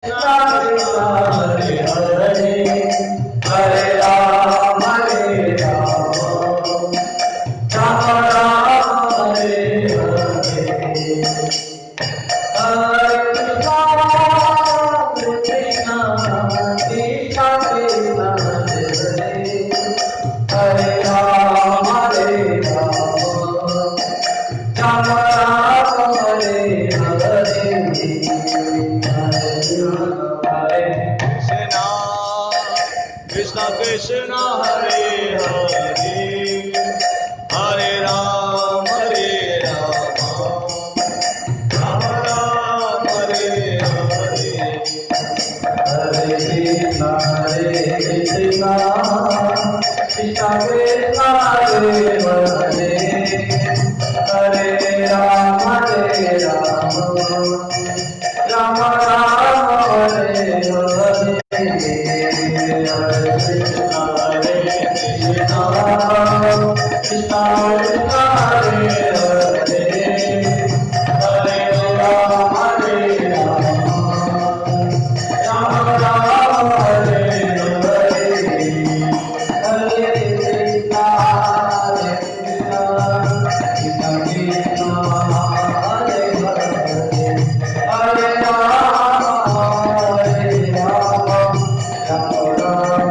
Hare Hare Hare Ram Ram Ram Hare Hare Hare Krishna Krishna Krishna Hare Hare Ram Ram Ram Hare Hare Krishna Krishna Hare Hare Hare Ram Ram Ram Hare Hare Hare Krishna Krishna Krishna Hare Hare Hare Ram Ram Ram Hare Hare Hare Krishna Krishna Krishna Hare Hare Hare Ram Ram Ram Hare Hare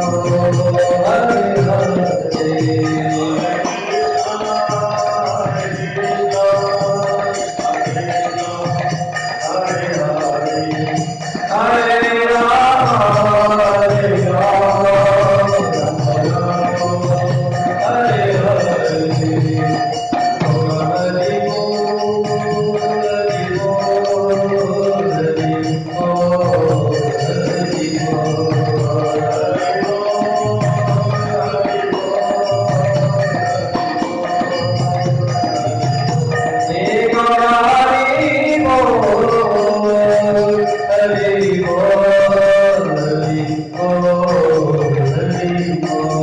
Hare Krishna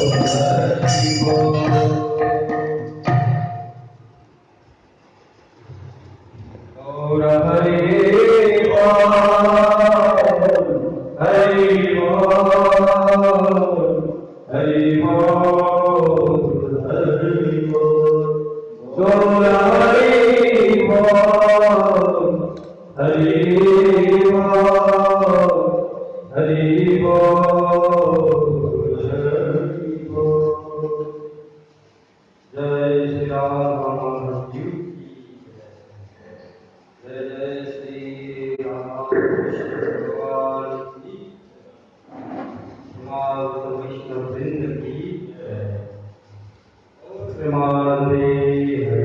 Krishna Krishna Krishna Hare Hare Hare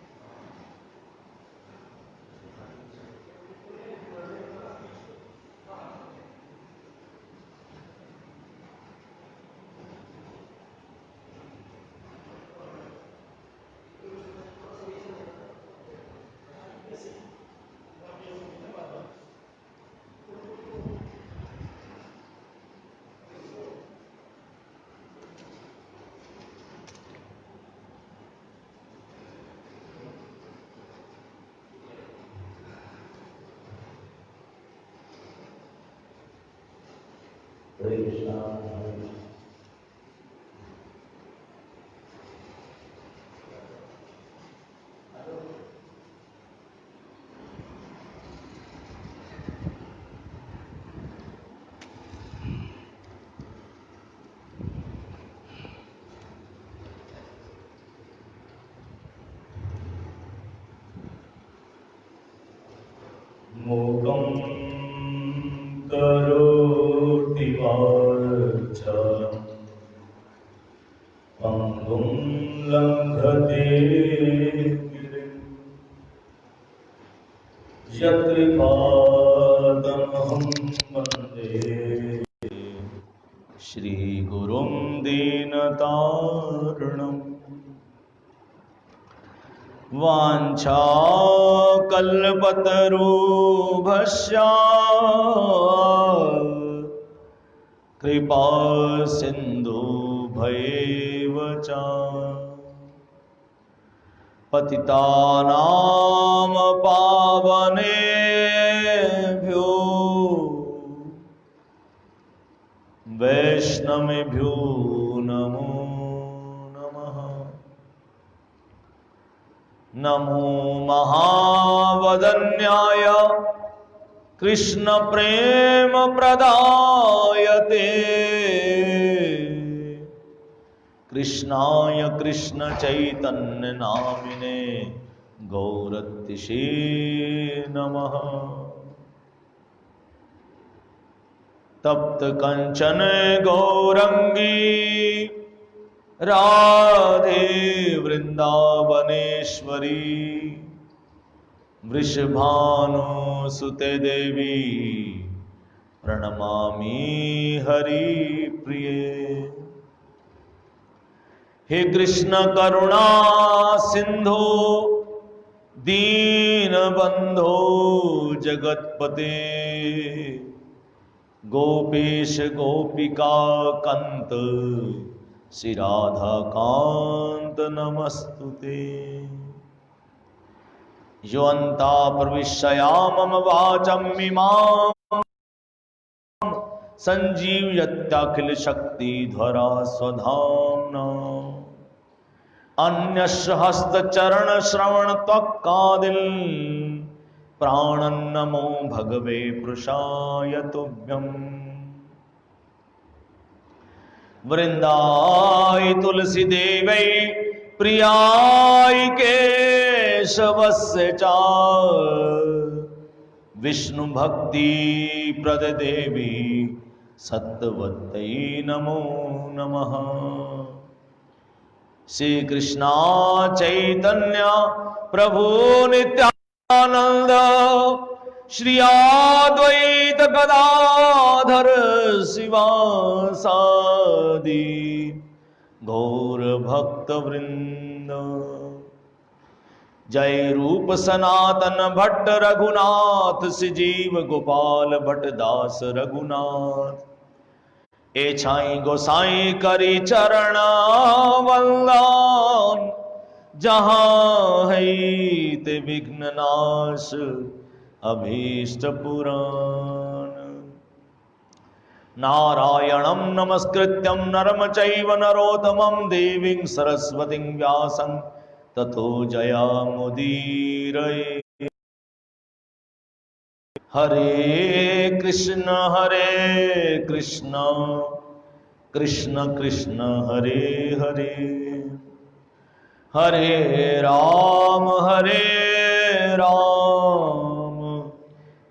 Ram Ram Ram Hare Mukam karoti vācālam pangum langhate girim yatripādamaham vande Shri Gurum Dīnataranam वाञ्छा कल्पतरुभ्यश्च कृपा सिन्धुभ्यैव च पतितानां पावनेभ्यो वैष्णवेभ्यो नमो नमः। नमो महावदन्याय कृष्ण प्रेम प्रदायते कृष्णाय कृष्ण चैतन्य नामिने गौरतिषे नमः। तप्त कंचन गौरंगी राधे वृंदावनेश्वरी वृषभानुसुते देवी प्रणमामि हरिप्रिये। हे कृष्ण करुणा सिंधु दीनबंधो जगतपते गोपेश गोपिका कंत श्री राधा कांत नमस्तुते। योऽन्ता प्रविश्य मम वाचं इमां संजीवयत्यखिल शक्तिधरा स्वधाम्ना अन्यस्य हस्तचरण श्रवण त्वक्कादिन् प्राणन्नमो भगवे पुरुषाय तुभ्यम्। वृंदाय तुलसी देवै प्रियाय केशवस्य च विष्णु भक्ति प्रद देवी सत्यवत्यै नमो नमः। श्री कृष्णा चैतन्य प्रभु नित्यानंद श्री अद्वैत गदाधर शिवासादि गौर भक्त वृंद। जय रूप सनातन भट्ट रघुनाथ श्रीजीव गोपाल भट्ट दास रघुनाथ। ए छाई गोसाई करी चरण वंदन जहाँ है ते विघ्न नाश अभीष्ट पुराण। नारायणं नमस्कृत्यं नरं चैव नरोत्तमं देवीं सरस्वतीं व्यासं ततो जयामुदीरये। हरे कृष्ण कृष्ण कृष्ण हरे हरे हरे राम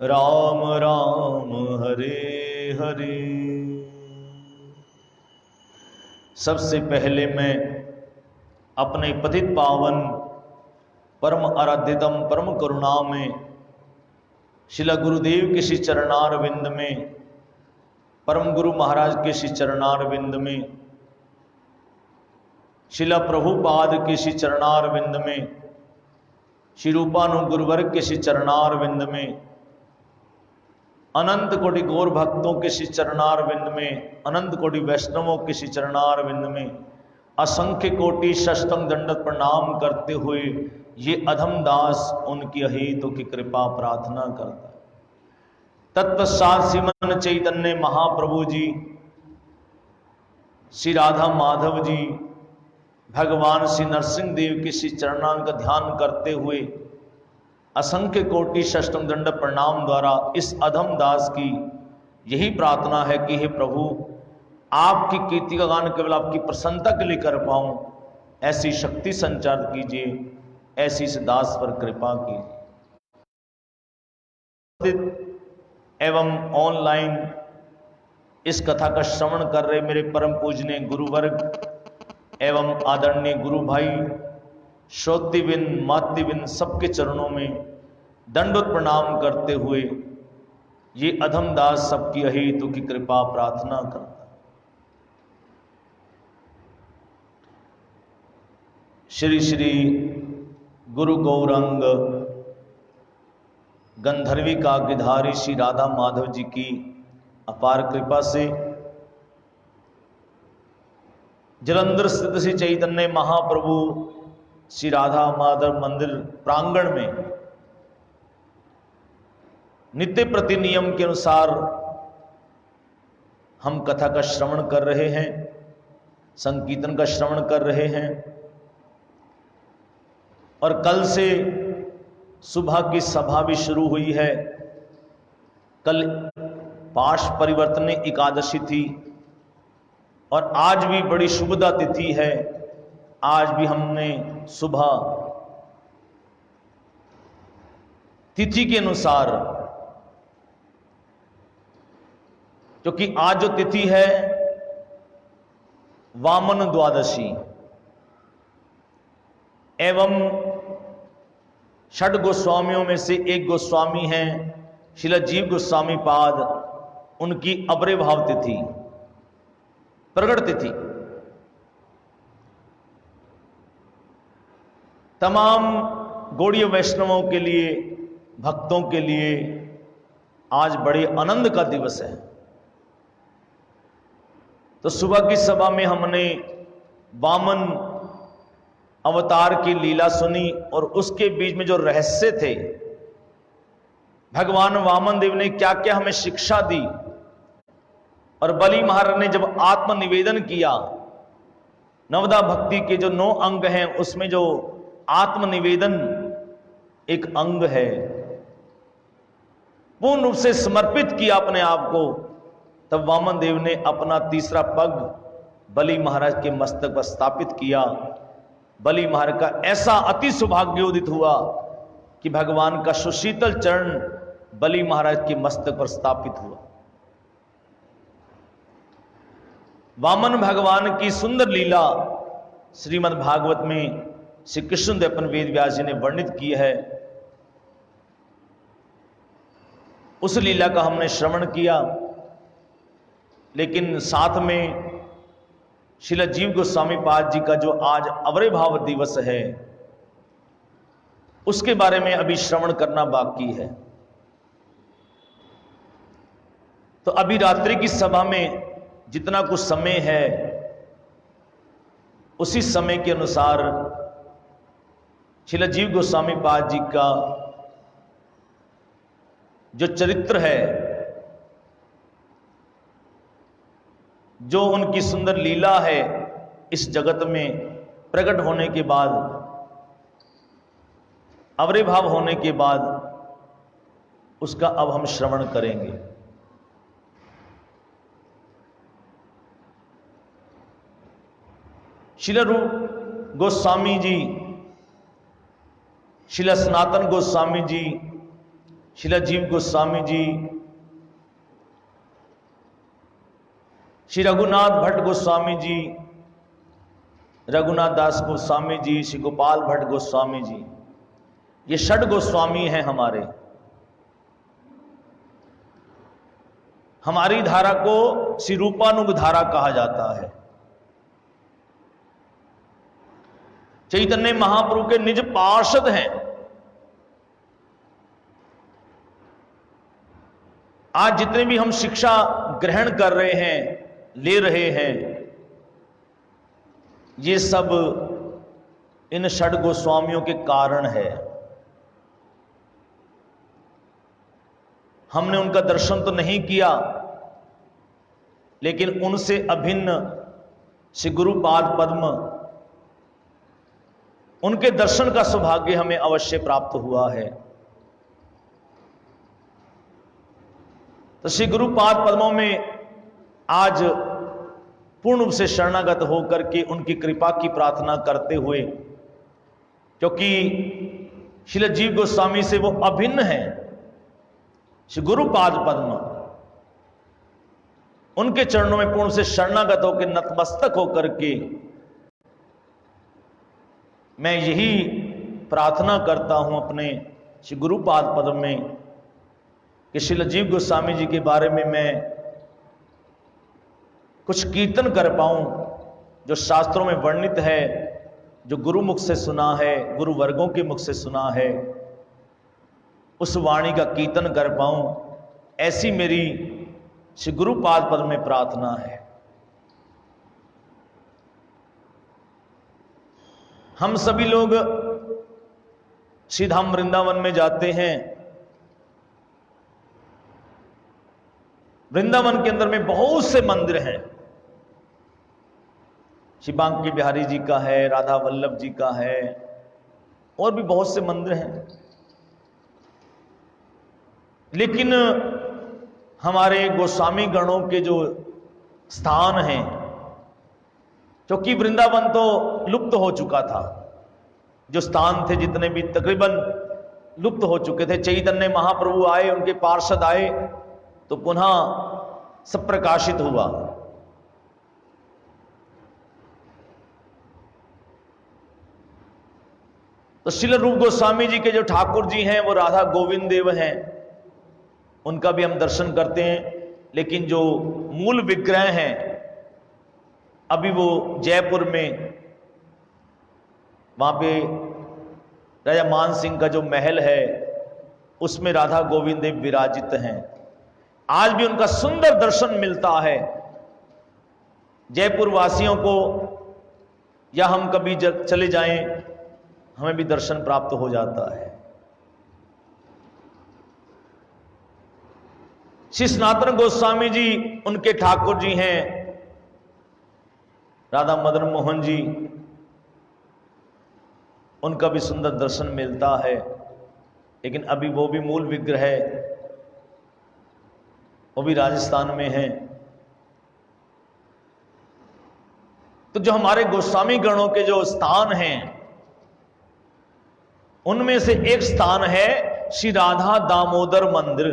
राम राम हरे हरे। सबसे पहले मैं अपने पतित पावन परम आराध्यतम परम करुणा में शिला गुरुदेव के श्री चरणार विंद में, परम गुरु महाराज के श्री चरणार विंद में, शिला प्रभुपाद के श्री चरणार विंद में, श्री रूपानु गुरुवर्ग के श्री चरणार विंद में, अनंत कोटि गौर भक्तों के श्री चरणार विंद में, अनंत कोटि वैष्णवों के श्री चरणार विंद में असंख्य कोटि षष्टंग दंडवत प्रणाम करते हुए ये अधम दास उनकी अहेतु की कृपा प्रार्थना करता है। तत्पश्चात श्रीमन चैतन्य महाप्रभु जी, श्री राधा माधव जी, भगवान श्री नरसिंह देव के श्री चरणान का ध्यान करते हुए असंख्य कोटि षष्टम दंड प्रणाम द्वारा इस अधम दास की यही प्रार्थना है कि हे प्रभु, आपकी कीर्ति का गान केवल आपकी प्रसन्नता के लिए कर पाऊं, ऐसी शक्ति संचार कीजिए, ऐसी इस दास पर कृपा कीजिए। एवं ऑनलाइन इस कथा का श्रवण कर रहे मेरे परम पूजनीय गुरुवर्ग एवं आदरणीय गुरु भाई, श्रोतिबिन मातृबिन सबके चरणों में दंडवत प्रणाम करते हुए ये अधम दास सबकी अहेतु की कृपा प्रार्थना करता। श्री श्री गुरु गौरंग गंधर्वी काव्यधारी श्री राधा माधव जी की अपार कृपा से जलंधर स्थित श्री चैतन्य महाप्रभु श्री राधा माधव मंदिर प्रांगण में नित्य प्रति नियम के अनुसार हम कथा का श्रवण कर रहे हैं, संकीर्तन का श्रवण कर रहे हैं। और कल से सुबह की सभा भी शुरू हुई है। कल पाश परिवर्तन एकादशी थी और आज भी बड़ी शुभदा तिथि है। आज भी हमने सुबह तिथि के अनुसार, क्योंकि आज जो तिथि है वामन द्वादशी एवं षड गोस्वामियों में से एक गोस्वामी हैं श्रील जीव गोस्वामी पाद, उनकी अबरे भाव तिथि, प्रगट तिथि। तमाम गौड़ीय वैष्णवों के लिए, भक्तों के लिए आज बड़े आनंद का दिवस है। तो सुबह की सभा में हमने वामन अवतार की लीला सुनी और उसके बीच में जो रहस्य थे, भगवान वामन देव ने क्या क्या हमें शिक्षा दी। और बलि महाराज ने जब आत्मनिवेदन किया, नवदा भक्ति के जो 9 अंग हैं उसमें जो आत्मनिवेदन एक अंग है, पूर्ण रूप से समर्पित किया अपने आप को, तब वामन देव ने अपना तीसरा पग बलि महाराज के मस्तक पर स्थापित किया। बलि महाराज का ऐसा अति सौभाग्य उदित हुआ कि भगवान का सुशीतल चरण बलि महाराज के मस्तक पर स्थापित हुआ। वामन भगवान की सुंदर लीला श्रीमद् भागवत में श्री कृष्णदेव वेद व्यास जी ने वर्णित की है। उस लीला का हमने श्रवण किया, लेकिन साथ में श्रील जीव गोस्वामी पाद जी का जो आज अवरे भाव दिवस है उसके बारे में अभी श्रवण करना बाकी है। तो अभी रात्रि की सभा में जितना कुछ समय है उसी समय के अनुसार श्रील जीव गोस्वामी पाद जी का जो चरित्र है, जो उनकी सुंदर लीला है, इस जगत में प्रकट होने के बाद, आविर्भाव होने के बाद, उसका अब हम श्रवण करेंगे। श्रील रूप गोस्वामी जी, श्रील सनातन गोस्वामी जी, श्रील जीव गोस्वामी जी, श्री रघुनाथ भट्ट गोस्वामी जी, रघुनाथ दास गोस्वामी जी, श्री गोपाल भट्ट गोस्वामी जी, ये 6 गोस्वामी हैं हमारी धारा को श्री रूपानुग धारा कहा जाता है। चैतन्य महाप्रभु के निज पार्षद हैं। आज जितने भी हम शिक्षा ग्रहण कर रहे हैं, ले रहे हैं, ये सब इन 6 गोस्वामियों के कारण है। हमने उनका दर्शन तो नहीं किया, लेकिन उनसे अभिन्न श्री गुरुपाद पद्म, उनके दर्शन का सौभाग्य हमें अवश्य प्राप्त हुआ है। तो श्री गुरुपाद पद्मों में आज पूर्ण रूप से शरणागत होकर के उनकी कृपा की प्रार्थना करते हुए, क्योंकि श्रील जीव गोस्वामी से वो अभिन्न है, श्री गुरुपाद पद्म, उनके चरणों में पूर्ण से शरणागत होकर नतमस्तक होकर के मैं यही प्रार्थना करता हूं अपने श्री गुरुपाद पद्म में कि श्रील जीव गोस्वामी जी के बारे में मैं कुछ कीर्तन कर पाऊं, जो शास्त्रों में वर्णित है, जो गुरु मुख से सुना है, गुरु वर्गों के मुख से सुना है, उस वाणी का कीर्तन कर पाऊं, ऐसी मेरी श्री गुरुपाद पद में प्रार्थना है। हम सभी लोग श्री धाम वृंदावन में जाते हैं। वृंदावन के अंदर में बहुत से मंदिर हैं। श्री बांके बिहारी जी का है, राधा वल्लभ जी का है, और भी बहुत से मंदिर हैं। लेकिन हमारे गोस्वामी गणों के जो स्थान हैं, क्योंकि वृंदावन तो लुप्त हो चुका था, जो स्थान थे जितने भी तकरीबन लुप्त हो चुके थे। चैतन्य महाप्रभु आए, उनके पार्षद आए, तो पुनः सब प्रकाशित हुआ। तो श्रील रूप गोस्वामी जी के जो ठाकुर जी हैं वो राधा गोविंद देव हैं, उनका भी हम दर्शन करते हैं। लेकिन जो मूल विग्रह हैं अभी वो जयपुर में, वहां पे राजा मान सिंह का जो महल है उसमें राधा गोविंद देव विराजित हैं। आज भी उनका सुंदर दर्शन मिलता है जयपुर वासियों को, या हम कभी चले जाएं हमें भी दर्शन प्राप्त हो जाता है। श्री सनातन गोस्वामी जी, उनके ठाकुर जी हैं राधा मदन मोहन जी, उनका भी सुंदर दर्शन मिलता है। लेकिन अभी वो भी मूल विग्रह है, वो भी राजस्थान में है। तो जो हमारे गोस्वामी गणों के जो स्थान हैं, उनमें से एक स्थान है श्री राधा दामोदर मंदिर।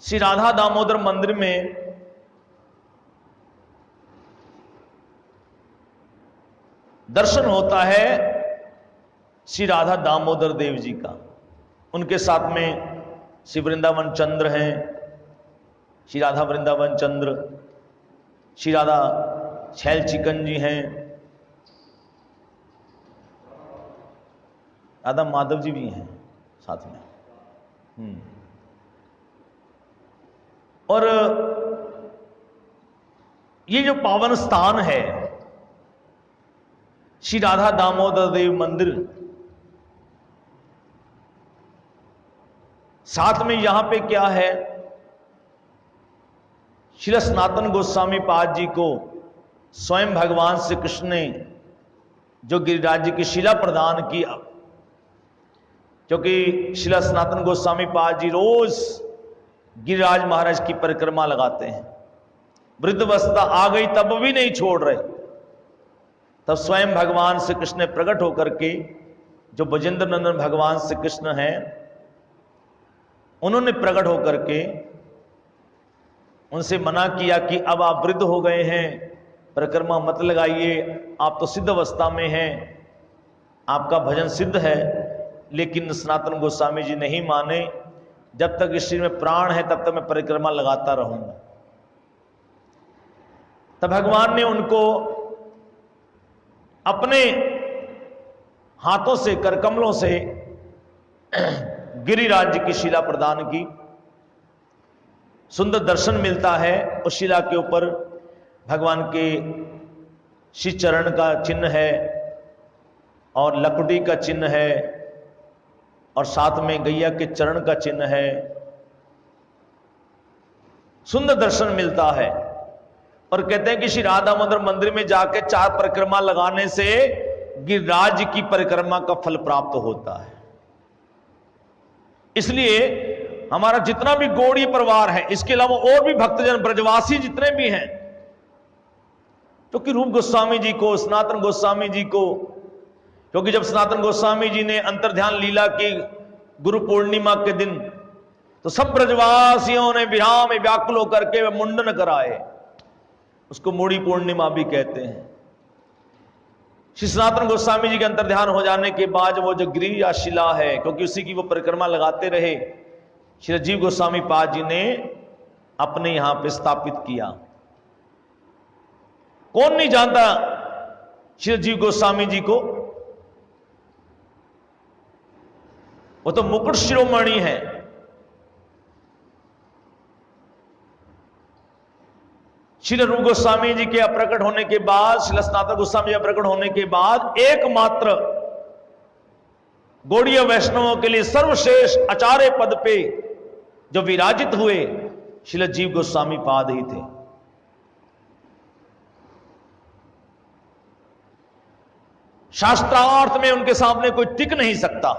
श्री राधा दामोदर मंदिर में दर्शन होता है श्री राधा दामोदर देव जी का। उनके साथ में श्री वृंदावन चंद्र हैं, श्री राधा वृंदावन चंद्र, श्री राधा छैल चिकन जी हैं, राधा माधव जी भी हैं साथ में। और ये जो पावन स्थान है श्री राधा दामोदर देव मंदिर, साथ में यहां पे क्या है, श्री सनातन गोस्वामी पाद जी को स्वयं भगवान श्री कृष्ण ने जो गिरिराज जी की शिला प्रदान की, क्योंकि श्री सनातन गोस्वामी पाद जी रोज गिरिराज महाराज की परिक्रमा लगाते हैं। वृद्धावस्था आ गई तब भी नहीं छोड़ रहे। तब स्वयं भगवान श्री कृष्ण ने प्रकट होकर के, जो ब्रजेंद्र नंदन भगवान श्री कृष्ण हैं, उन्होंने प्रकट होकर के उनसे मना किया कि अब आप वृद्ध हो गए हैं, परिक्रमा मत लगाइए, आप तो सिद्ध अवस्था में हैं, आपका भजन सिद्ध है। लेकिन सनातन गोस्वामी जी नहीं माने, जब तक इस शरीर में प्राण है तब तक मैं परिक्रमा लगाता रहूंगा। तब भगवान ने उनको अपने हाथों से, करकमलों से गिरिराज की शिला प्रदान की। सुंदर दर्शन मिलता है। उस शिला के ऊपर भगवान के श्री चरण का चिन्ह है और लकुटी का चिन्ह है और साथ में गैया के चरण का चिन्ह है। सुंदर दर्शन मिलता है। और कहते हैं कि श्री राधा दामोदर मंदिर में जाके 4 परिक्रमा लगाने से गिरिराज की परिक्रमा का फल प्राप्त होता है। इसलिए हमारा जितना भी गौड़ीय परिवार है, इसके अलावा और भी भक्तजन ब्रजवासी जितने भी हैं, क्योंकि रूप गोस्वामी जी को, सनातन गोस्वामी जी को, क्योंकि जब सनातन गोस्वामी जी ने अंतर्ध्यान लीला की गुरु पूर्णिमा के दिन, तो सब ब्रजवासियों ने विरह में व्याकुल होकर के मुंडन कराए। उसको मूढ़ी पूर्णिमा भी कहते हैं। श्री सनातन गोस्वामी जी के अंतर्ध्यान हो जाने के बाद वो जो गिरि या शिला है, क्योंकि उसी की वो परिक्रमा लगाते रहे, श्री जीव गोस्वामी पाद जी ने अपने यहां पे स्थापित किया। कौन नहीं जानता श्री जीव गोस्वामी जी को, वो तो मुकुट शिरोमणि है। श्री रूप गोस्वामी जी के अप्रकट होने के बाद, श्री सनातन गोस्वामी जी अप्रकट होने के बाद एकमात्र गौड़ीय वैष्णवों के लिए सर्वश्रेष्ठ आचार्य पद पे जो विराजित हुए, श्री जीव गोस्वामी पाद ही थे। शास्त्रार्थ में उनके सामने कोई टिक नहीं सकता।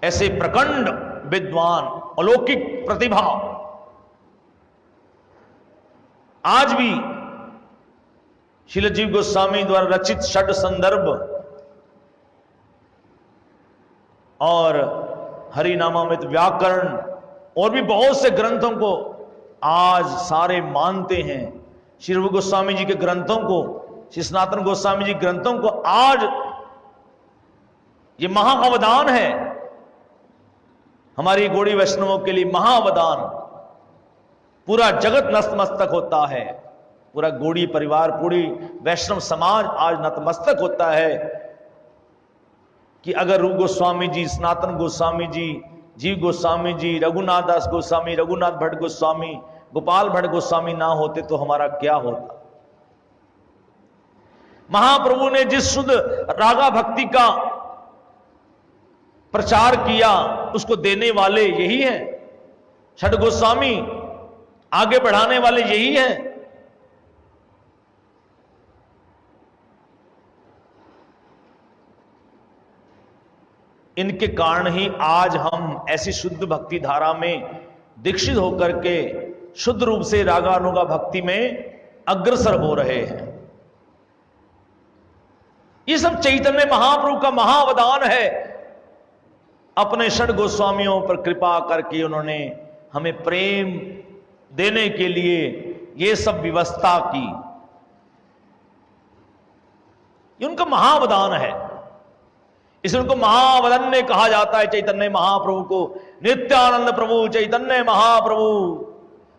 ऐसे प्रखंड विद्वान, अलौकिक प्रतिभा आज भी श्रील जीव गोस्वामी द्वारा रचित षड संदर्भ और हरिनामामृत व्याकरण और भी बहुत से ग्रंथों को आज सारे मानते हैं। श्री रूप गोस्वामी जी के ग्रंथों को, श्री सनातन गोस्वामी जी ग्रंथों को आज ये महाअवदान है हमारी गौड़ी वैष्णवों के लिए, महाअवदान। पूरा जगत नतमस्तक होता है, पूरा गौड़ी परिवार, पूरी वैष्णव समाज आज नतमस्तक होता है कि अगर रूप गोस्वामी जी, सनातन गोस्वामी जी, जीव गोस्वामी जी, रघुनाथ दास गोस्वामी, रघुनाथ भट्ट गोस्वामी, गोपाल भट्ट गोस्वामी ना होते तो हमारा क्या होता। महाप्रभु ने जिस शुद्ध रागा भक्ति का प्रचार किया उसको देने वाले यही हैं, छठ गोस्वामी आगे बढ़ाने वाले यही हैं। इनके कारण ही आज हम ऐसी शुद्ध भक्ति धारा में दीक्षित होकर के शुद्ध रूप से रागानुगा भक्ति में अग्रसर हो रहे हैं। ये सब चैतन्य महाप्रभु का महाअवदान है। अपने षड गोस्वामियों पर कृपा करके उन्होंने हमें प्रेम देने के लिए ये सब व्यवस्था की, ये उनका महाअवदान है। इसलिए उनको महावदन्य कहा जाता है। चैतन्य महाप्रभु को नित्यानंद प्रभु चैतन्य महाप्रभु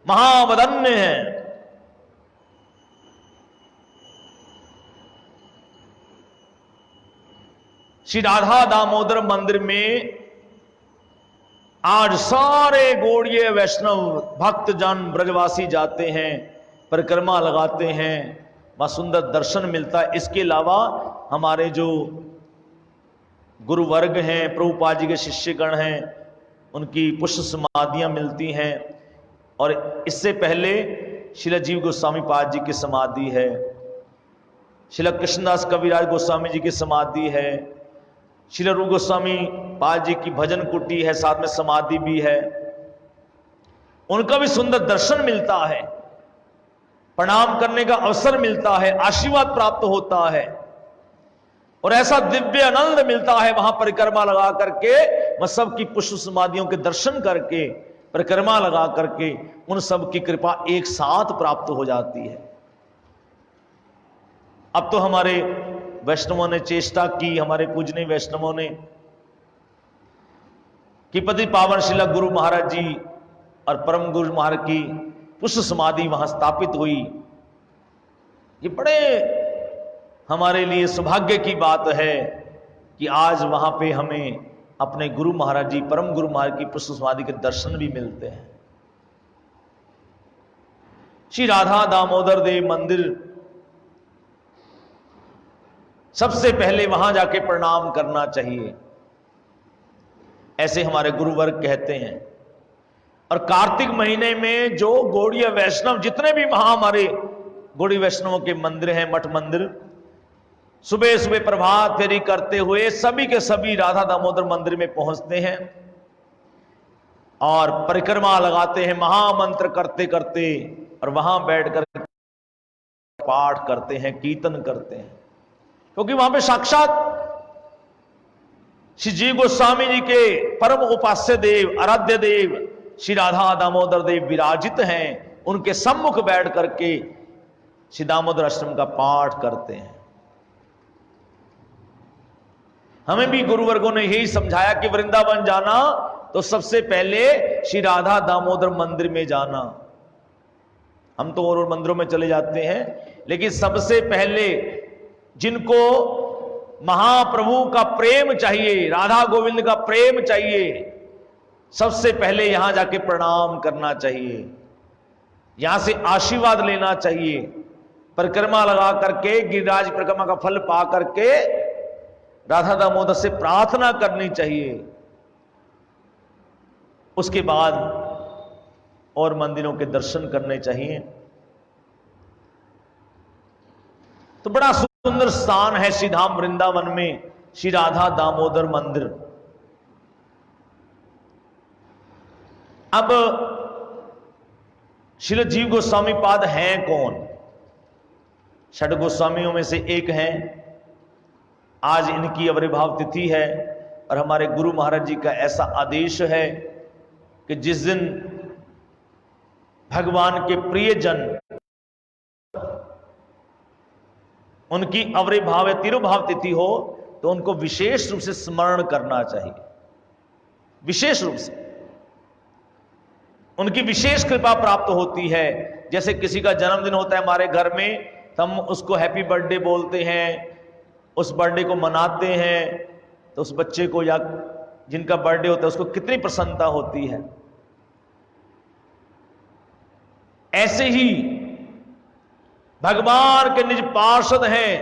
महावदन्य है। श्री राधा दामोदर मंदिर में आज सारे गौड़ीय वैष्णव भक्तजन ब्रजवासी जाते हैं, परिक्रमा लगाते हैं, वहां सुंदर दर्शन मिलता है। इसके अलावा हमारे जो गुरु वर्ग हैं, प्रभुपाद जी के शिष्यगण हैं, उनकी पुष्प समाधियां मिलती हैं। और इससे पहले श्रील जीव गोस्वामी पाद जी की समाधि है, श्रील कृष्णदास कविराज गोस्वामी जी की समाधि है, श्रील रूप गोस्वामी पाद जी की भजन कुटी है, साथ में समाधि भी है। उनका भी सुंदर दर्शन मिलता है, प्रणाम करने का अवसर मिलता है, आशीर्वाद प्राप्त होता है और ऐसा दिव्य आनंद मिलता है। वहां परिक्रमा लगा करके, वह सब की पुष्प समाधियों के दर्शन करके, परिक्रमा लगा करके उन सब की कृपा एक साथ प्राप्त हो जाती है। अब तो हमारे वैष्णवों ने चेष्टा की, हमारे पूजनीय वैष्णवों ने, कि पति पावन शिला गुरु महाराज जी और परम गुरु महाराज की पुष्प समाधि वहां स्थापित हुई। ये बड़े हमारे लिए सौभाग्य की बात है कि आज वहां पे हमें अपने गुरु महाराज जी, परम गुरु महाराज की पुष्प समाधि के दर्शन भी मिलते हैं। श्री राधा दामोदर देव मंदिर, सबसे पहले वहां जाके प्रणाम करना चाहिए, ऐसे हमारे गुरुवर्ग कहते हैं। और कार्तिक महीने में जो गौड़ीय वैष्णव, जितने भी हमारे गौड़ी वैष्णवों के मंदिर हैं, मठ मंदिर, सुबह सुबह प्रभात फेरी करते हुए सभी के सभी राधा दामोदर मंदिर में पहुंचते हैं और परिक्रमा लगाते हैं, महामंत्र करते करते, और वहां बैठकर पाठ करते हैं, कीर्तन करते हैं, क्योंकि वहां पे साक्षात श्री जीव गोस्वामी जी के परम उपास्य देव, आराध्य देव श्री राधा दामोदर देव विराजित हैं। उनके सम्मुख बैठ करके श्री दामोदर अष्टम का पाठ करते हैं। हमें भी गुरुवर्गों ने यही समझाया कि वृंदावन जाना तो सबसे पहले श्री राधा दामोदर मंदिर में जाना, हम तो और मंदिरों में चले जाते हैं, लेकिन सबसे पहले जिनको महाप्रभु का प्रेम चाहिए, राधा गोविंद का प्रेम चाहिए, सबसे पहले यहां जाके प्रणाम करना चाहिए, यहां से आशीर्वाद लेना चाहिए, परिक्रमा लगा करके, गिरिराज परिक्रमा का फल पा करके राधा दामोदर से प्रार्थना करनी चाहिए। उसके बाद और मंदिरों के दर्शन करने चाहिए। तो बड़ा सुंदर स्थान है श्री धाम वृंदावन में श्री राधा दामोदर मंदिर। अब श्री जीव गोस्वामी पाद हैं कौन? षड गोस्वामियों में से एक हैं। आज इनकी आविर्भाव तिथि है और हमारे गुरु महाराज जी का ऐसा आदेश है कि जिस दिन भगवान के प्रियजन उनकी आविर्भाव या तिरुभाव तिथि हो तो उनको विशेष रूप से स्मरण करना चाहिए। विशेष रूप से उनकी विशेष कृपा प्राप्त होती है। जैसे किसी का जन्मदिन होता है हमारे घर में, तो हम उसको हैप्पी बर्थडे बोलते हैं, उस बर्थडे को मनाते हैं, तो उस बच्चे को या जिनका बर्थडे होता है उसको कितनी प्रसन्नता होती है। ऐसे ही भगवान के निज पार्षद हैं,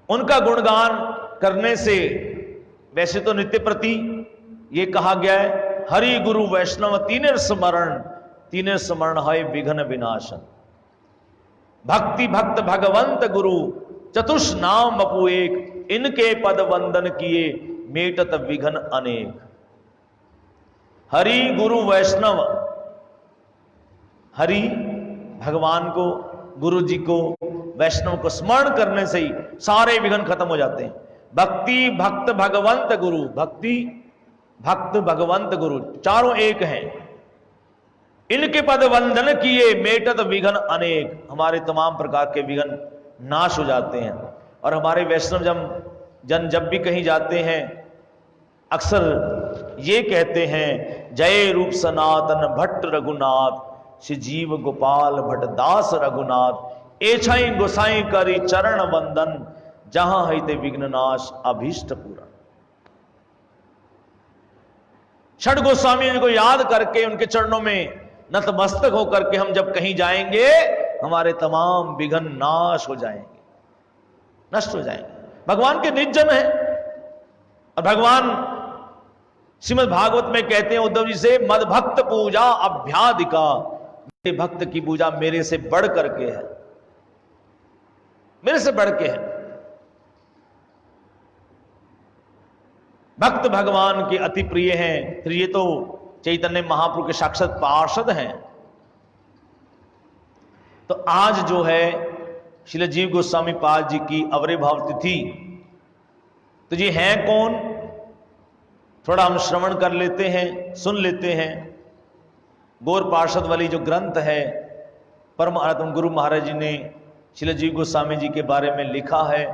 उनका गुणगान करने से, वैसे तो नित्य प्रति ये कहा गया है हरि गुरु वैष्णव तीनर स्मरण है विघ्न विनाशन। भक्ति भक्त भगवंत गुरु चतुष नाम बपु एक, इनके पद वंदन किए मेटत विघ्न अनेक। हरि गुरु वैष्णव, हरि भगवान को, गुरु जी को, वैष्णव को स्मरण करने से ही सारे विघ्न खत्म हो जाते हैं। भक्ति भक्त भगवंत गुरु, भक्ति भक्त भगवंत गुरु चारों एक हैं। इनके पद वंदन किए मेटत विघ्न अनेक, हमारे तमाम प्रकार के विघ्न नाश हो जाते हैं। और हमारे वैष्णव जन जब भी कहीं जाते हैं अक्सर ये कहते हैं जय रूप सनातन भट्ट रघुनाथ, श्री जीव गोपाल भट्ट दास रघुनाथ, एछाई गोसाई करी चरण वंदन, जहां है ते विघ्न नाश अभीष्ट पूरा। षड गोस्वामी जी को याद करके उनके चरणों में नतमस्तक होकर के हम जब कहीं जाएंगे हमारे तमाम विघ्न नाश हो जाएंगे, नष्ट हो जाएंगे। भगवान के निजन है। और भगवान श्रीमद् भागवत में कहते हैं उद्धव जी से, मद भक्त पूजा अभ्यादिका, मेरे भक्त की पूजा मेरे से बढ़ करके है, मेरे से बढ़ के है। भक्त भगवान के अति प्रिय हैं। फिर ये तो चैतन्य महाप्रभु के साक्षात पार्षद हैं। तो आज जो है श्रील जीव गोस्वामी पाद जी की आविर्भाव तिथि, तो ये हैं कौन, थोड़ा हम श्रवण कर लेते हैं, सुन लेते हैं। गौर पार्षद वाली जो ग्रंथ है, परम आत्म गुरु महाराज जी ने श्रील जीव गोस्वामी जी के बारे में लिखा है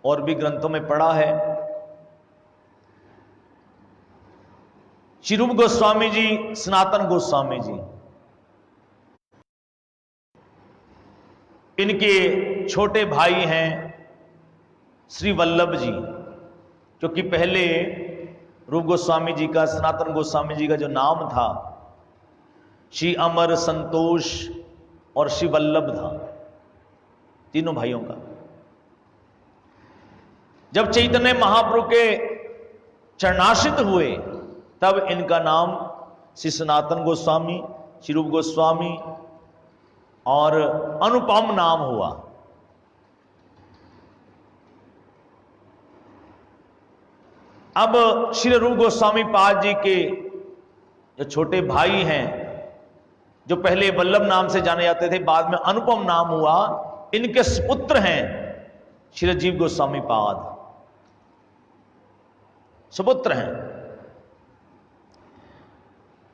और भी ग्रंथों में पढ़ा है। श्री रूप गोस्वामी जी, सनातन गोस्वामी जी, इनके छोटे भाई हैं श्री वल्लभ जी, जो कि पहले रूप गोस्वामी जी का, सनातन गोस्वामी जी का जो नाम था श्री अमर, संतोष और श्री वल्लभ था, तीनों भाइयों का। जब चैतन्य महाप्रभु के चरणाश्रित हुए तब इनका नाम श्री सनातन गोस्वामी, श्री रूप गोस्वामी और अनुपम नाम हुआ। अब श्री रूप गोस्वामी पाद जी के जो छोटे भाई हैं, जो पहले वल्लभ नाम से जाने जाते थे, बाद में अनुपम नाम हुआ, इनके सुपुत्र हैं श्री जीव गोस्वामी पाद, सुपुत्र हैं।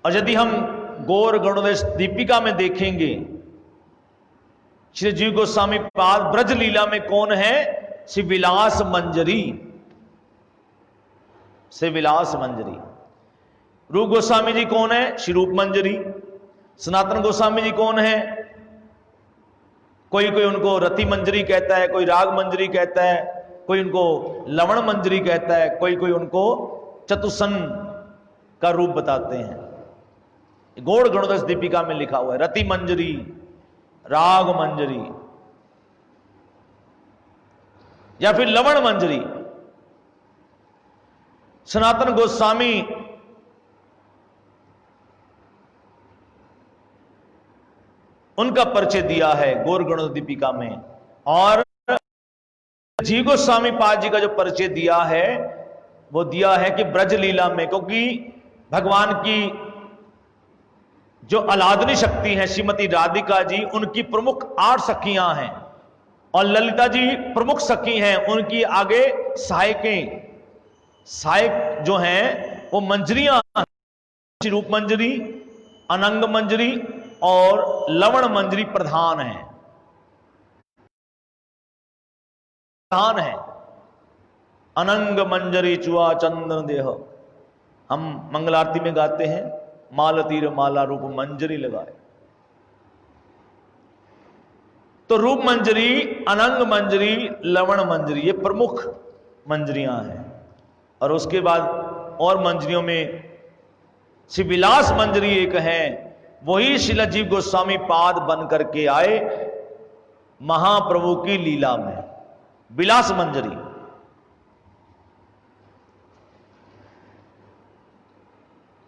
और यदि हम गौर गणोदेश दीपिका में देखेंगे, श्री जीव गोस्वामी पाद ब्रज लीला में कौन है, श्री विलास मंजरी, श्री विलास मंजरी। रूप गोस्वामी जी कौन है, श्री रूप मंजरी। सनातन गोस्वामी जी कौन है? कोई कोई उनको रति मंजरी कहता है, कोई राग मंजरी कहता है, कोई उनको लवण मंजरी कहता है, कोई कोई उनको चतुसन का रूप बताते हैं। गौड़ गणोदश दीपिका में लिखा हुआ है रति मंजरी, राग मंजरी या फिर लवण मंजरी। सनातन गोस्वामी उनका परिचय दिया है गौड़ गणोदश दीपिका में, और जीव गोस्वामी पाद जी का जो परिचय दिया है वो दिया है कि ब्रज लीला में, क्योंकि भगवान की जो अलादनी शक्ति है श्रीमती राधिका जी, उनकी प्रमुख 8 सखियां हैं और ललिता जी प्रमुख सखी हैं। उनकी आगे सहायक जो हैं वो मंजरियां, रूप मंजरी, अनंग मंजरी और लवण मंजरी प्रधान है। अनंग मंजरी चुआ चंदन देह, हम मंगल आरती में गाते हैं मालतीर माला रूप मंजरी लगाए। तो रूप मंजरी, अनंग मंजरी, लवण मंजरी ये प्रमुख मंजरियां हैं। और उसके बाद और मंजरियों में श्री विलास मंजरी एक है, वही श्रील जीव गोस्वामी पाद बन करके आए महाप्रभु की लीला में, विलास मंजरी।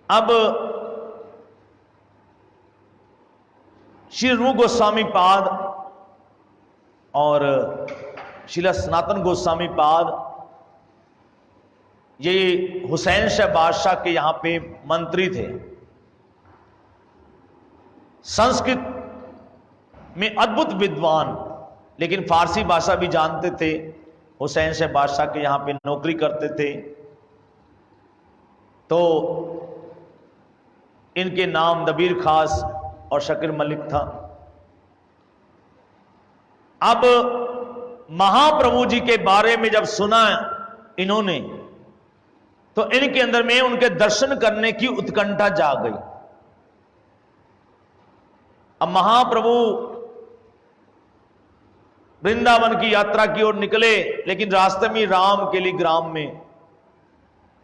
अब श्री रूप गोस्वामी पाद और श्रील सनातन गोस्वामी पाद ये हुसैन शाह बादशाह के यहां पे मंत्री थे। संस्कृत में अद्भुत विद्वान, लेकिन फारसी भाषा भी जानते थे। हुसैन शाह बादशाह के यहां पे नौकरी करते थे। तो इनके नाम दबीर खास और शकीर मलिक था। अब महाप्रभु जी के बारे में जब सुना इन्होंने, तो इनके अंदर में उनके दर्शन करने की उत्कंठा जाग गई। अब महाप्रभु वृंदावन की यात्रा की ओर निकले, लेकिन रास्ते में राम के लिए ग्राम में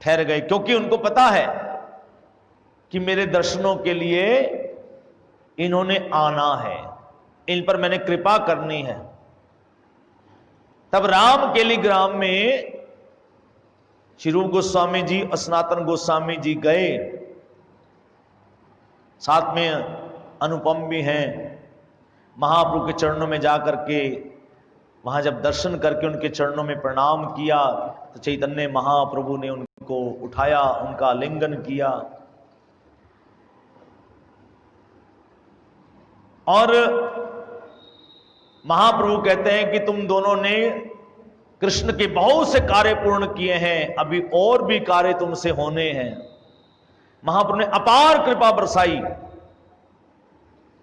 ठहर गए, क्योंकि उनको पता है कि मेरे दर्शनों के लिए इन्होंने आना है, इन पर मैंने कृपा करनी है। तब राम केली ग्राम में श्री रूप गोस्वामी जी और सनातन गोस्वामी जी गए, साथ में अनुपम भी हैं। महाप्रभु के चरणों में जाकर के वहां जब दर्शन करके उनके चरणों में प्रणाम किया, तो चैतन्य महाप्रभु ने उनको उठाया, उनका आलिंगन किया और महाप्रभु कहते हैं कि तुम दोनों ने कृष्ण के बहुत से कार्य पूर्ण किए हैं, अभी और भी कार्य तुमसे होने हैं। महाप्रभु ने अपार कृपा बरसाई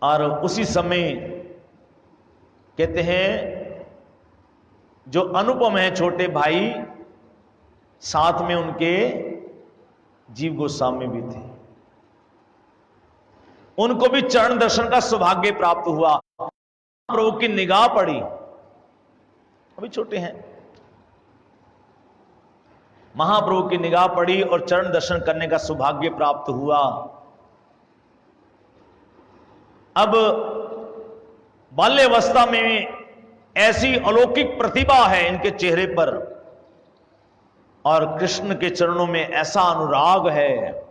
और उसी समय कहते हैं जो अनुपम है छोटे भाई, साथ में उनके जीव गोस्वामी भी थे, उनको भी चरण दर्शन का सौभाग्य प्राप्त हुआ। प्रभु की निगाह पड़ी, अभी छोटे हैं, महाप्रभु की निगाह पड़ी और चरण दर्शन करने का सौभाग्य प्राप्त हुआ। अब बाल्यावस्था में ऐसी अलौकिक प्रतिभा है इनके चेहरे पर और कृष्ण के चरणों में ऐसा अनुराग है।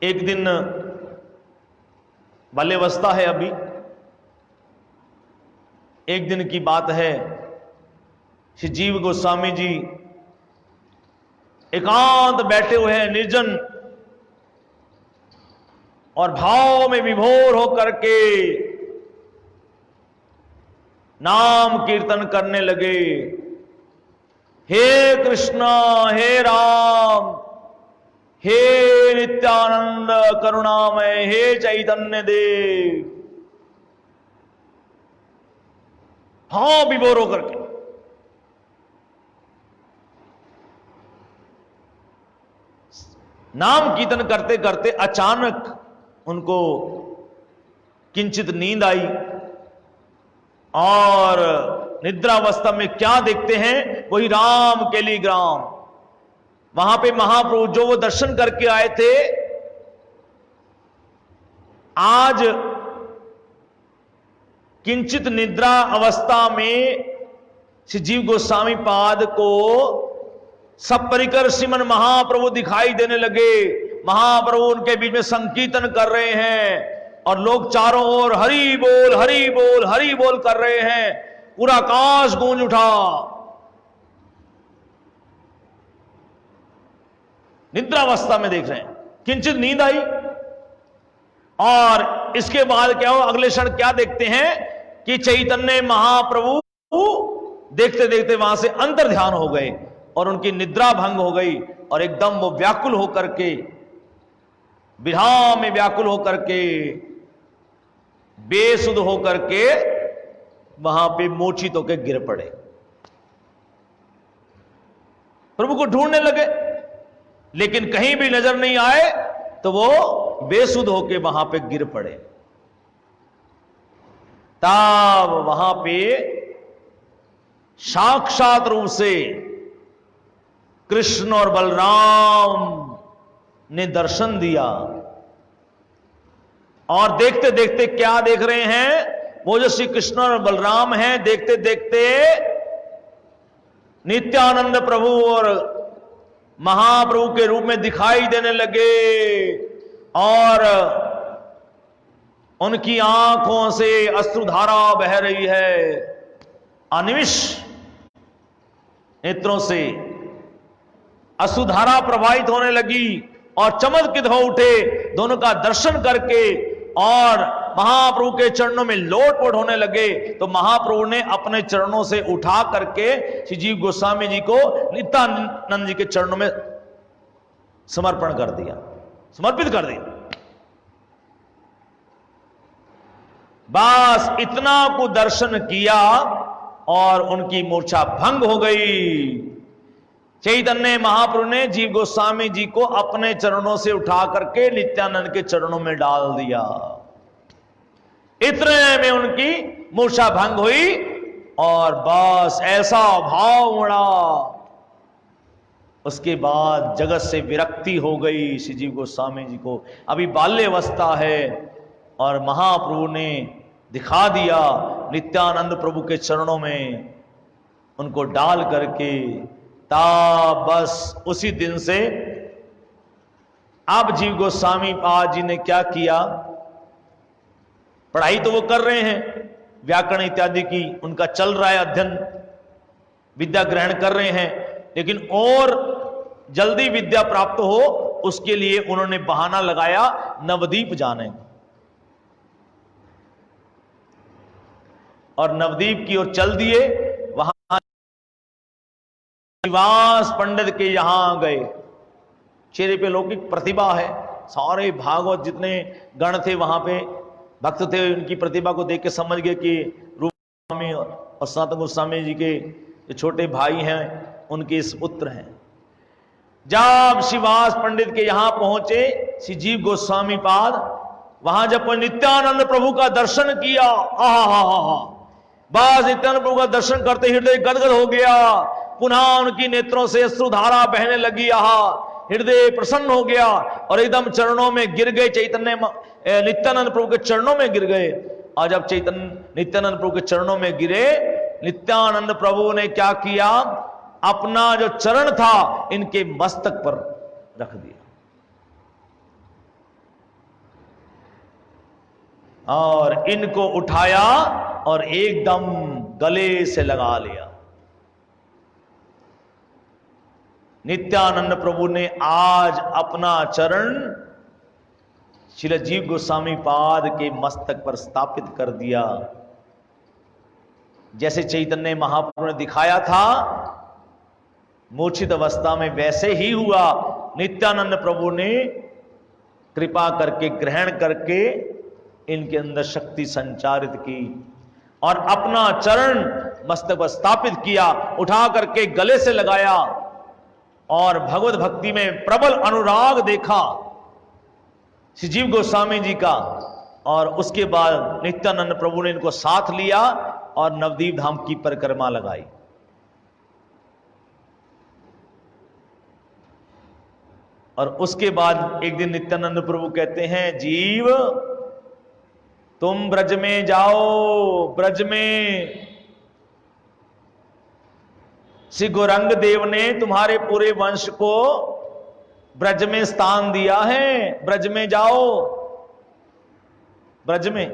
एक दिन बाल्यावस्था है अभी, एक दिन की बात है, श्री जीव गोस्वामी जी एकांत बैठे हुए हैं निर्जन और भाव में विभोर होकर के नाम कीर्तन करने लगे। हे कृष्ण, हे राम, हे नित्यानंद करुणामय, हे चैतन्य देव, भाव विभोर होकर के नाम कीर्तन करते करते अचानक उनको किंचित नींद आई और निद्रावस्था में क्या देखते हैं, वही राम केली ग्राम। वहां पे महाप्रभु जो वो दर्शन करके आए थे, आज किंचित निद्रा अवस्था में श्री जीव गोस्वामी पाद को सब परिकर श्रीमन महाप्रभु दिखाई देने लगे। महाप्रभु उनके बीच में संकीर्तन कर रहे हैं और लोग चारों ओर हरि बोल हरि बोल हरि बोल कर रहे हैं। पूरा आकाश गूंज उठा। निद्रावस्था में देख रहे हैं, किंचित नींद आई और इसके बाद क्या हो, अगले क्षण क्या देखते हैं कि चैतन्य महाप्रभु देखते देखते वहां से अंतर ध्यान हो गए और उनकी निद्रा भंग हो गई और एकदम वो व्याकुल होकर के, विरह में व्याकुल होकर के, बेसुध होकर के वहां पे मूर्छित होकर गिर पड़े। प्रभु को ढूंढने लगे लेकिन कहीं भी नजर नहीं आए तो वो बेसुध होकर वहां पे गिर पड़े। तब वहां पे साक्षात रूप से कृष्ण और बलराम ने दर्शन दिया और देखते देखते क्या देख रहे हैं, वो जो श्री कृष्ण और बलराम हैं, देखते देखते नित्यानंद प्रभु और महाप्रभु के रूप में दिखाई देने लगे और उनकी आंखों से अश्रुधारा बह रही है। अनिमिष नेत्रों से अश्रुधारा प्रवाहित होने लगी और चमत्कृत हो उठे दोनों का दर्शन करके और महाप्रभु के चरणों में लोटपोट होने लगे। तो महाप्रभु ने अपने चरणों से उठा करके श्री जीव गोस्वामी जी को नित्यानंद जी के चरणों में समर्पण कर दिया, समर्पित कर दिया। बस इतना को दर्शन किया और उनकी मूर्छा भंग हो गई। चैतन्य महाप्रभु ने जीव गोस्वामी जी को अपने चरणों से उठा करके नित्यानंद के चरणों में डाल दिया। इतने में उनकी मूर्छा भंग हुई और बस ऐसा भाव उड़ा। उसके बाद जगत से विरक्ति हो गई श्री जीव गोस्वामी जी को। अभी बाल्यावस्था है और महाप्रभु ने दिखा दिया नित्यानंद प्रभु के चरणों में उनको डाल करके। तब बस उसी दिन से अब जीव गोस्वामी पाद जी ने क्या किया, पढ़ाई तो वो कर रहे हैं, व्याकरण इत्यादि की उनका चल रहा है अध्ययन, विद्या ग्रहण कर रहे हैं, लेकिन और जल्दी विद्या प्राप्त हो उसके लिए उन्होंने बहाना लगाया नवद्वीप जाने और नवद्वीप की ओर चल दिए। वहां श्रीवास पंडित के यहां गए। चेहरे पे लौकिक प्रतिभा है, सारे भागवत जितने गण थे वहां पे भक्त थे, उनकी प्रतिभा को देख के समझ गए कि रूप गोस्वामी और सनातन गोस्वामी जी के जो छोटे भाई हैं उनके इस पुत्र हैं। जब श्रीवास पंडित के यहां पहुंचे श्री जीव गोस्वामी पाद, वहां जब नित्यानंद प्रभु का दर्शन किया, आहा बस नित्यानंद प्रभु का दर्शन करते हृदय गदगद हो गया। पुनः उनकी नेत्रों से अश्रुधारा बहने लगी, हृदय प्रसन्न हो गया और एकदम चरणों में गिर गए। चैतन्य नित्यानंद प्रभु के चरणों में गिर गए और जब नित्यानंद प्रभु के चरणों में गिरे, नित्यानंद प्रभु ने क्या किया, अपना जो चरण था इनके मस्तक पर रख दिया और इनको उठाया और एकदम गले से लगा लिया। नित्यानंद प्रभु ने आज अपना चरण श्री जीव गोस्वामी पाद के मस्तक पर स्थापित कर दिया। जैसे चैतन्य महाप्रभु ने दिखाया था मूर्छित अवस्था में, वैसे ही हुआ। नित्यानंद प्रभु ने कृपा करके ग्रहण करके इनके अंदर शक्ति संचारित की और अपना चरण मस्तक पर स्थापित किया, उठा करके गले से लगाया और भगवत भक्ति में प्रबल अनुराग देखा। श्री जीव गोस्वामी जी का, और उसके बाद नित्यानंद प्रभु ने इनको साथ लिया और नवदीप धाम की परिक्रमा लगाई। और उसके बाद एक दिन नित्यानंद प्रभु कहते हैं, जीव तुम ब्रज में जाओ, ब्रज में श्री गौरंग देव ने तुम्हारे पूरे वंश को ब्रज में स्थान दिया है, ब्रज में जाओ, ब्रज में।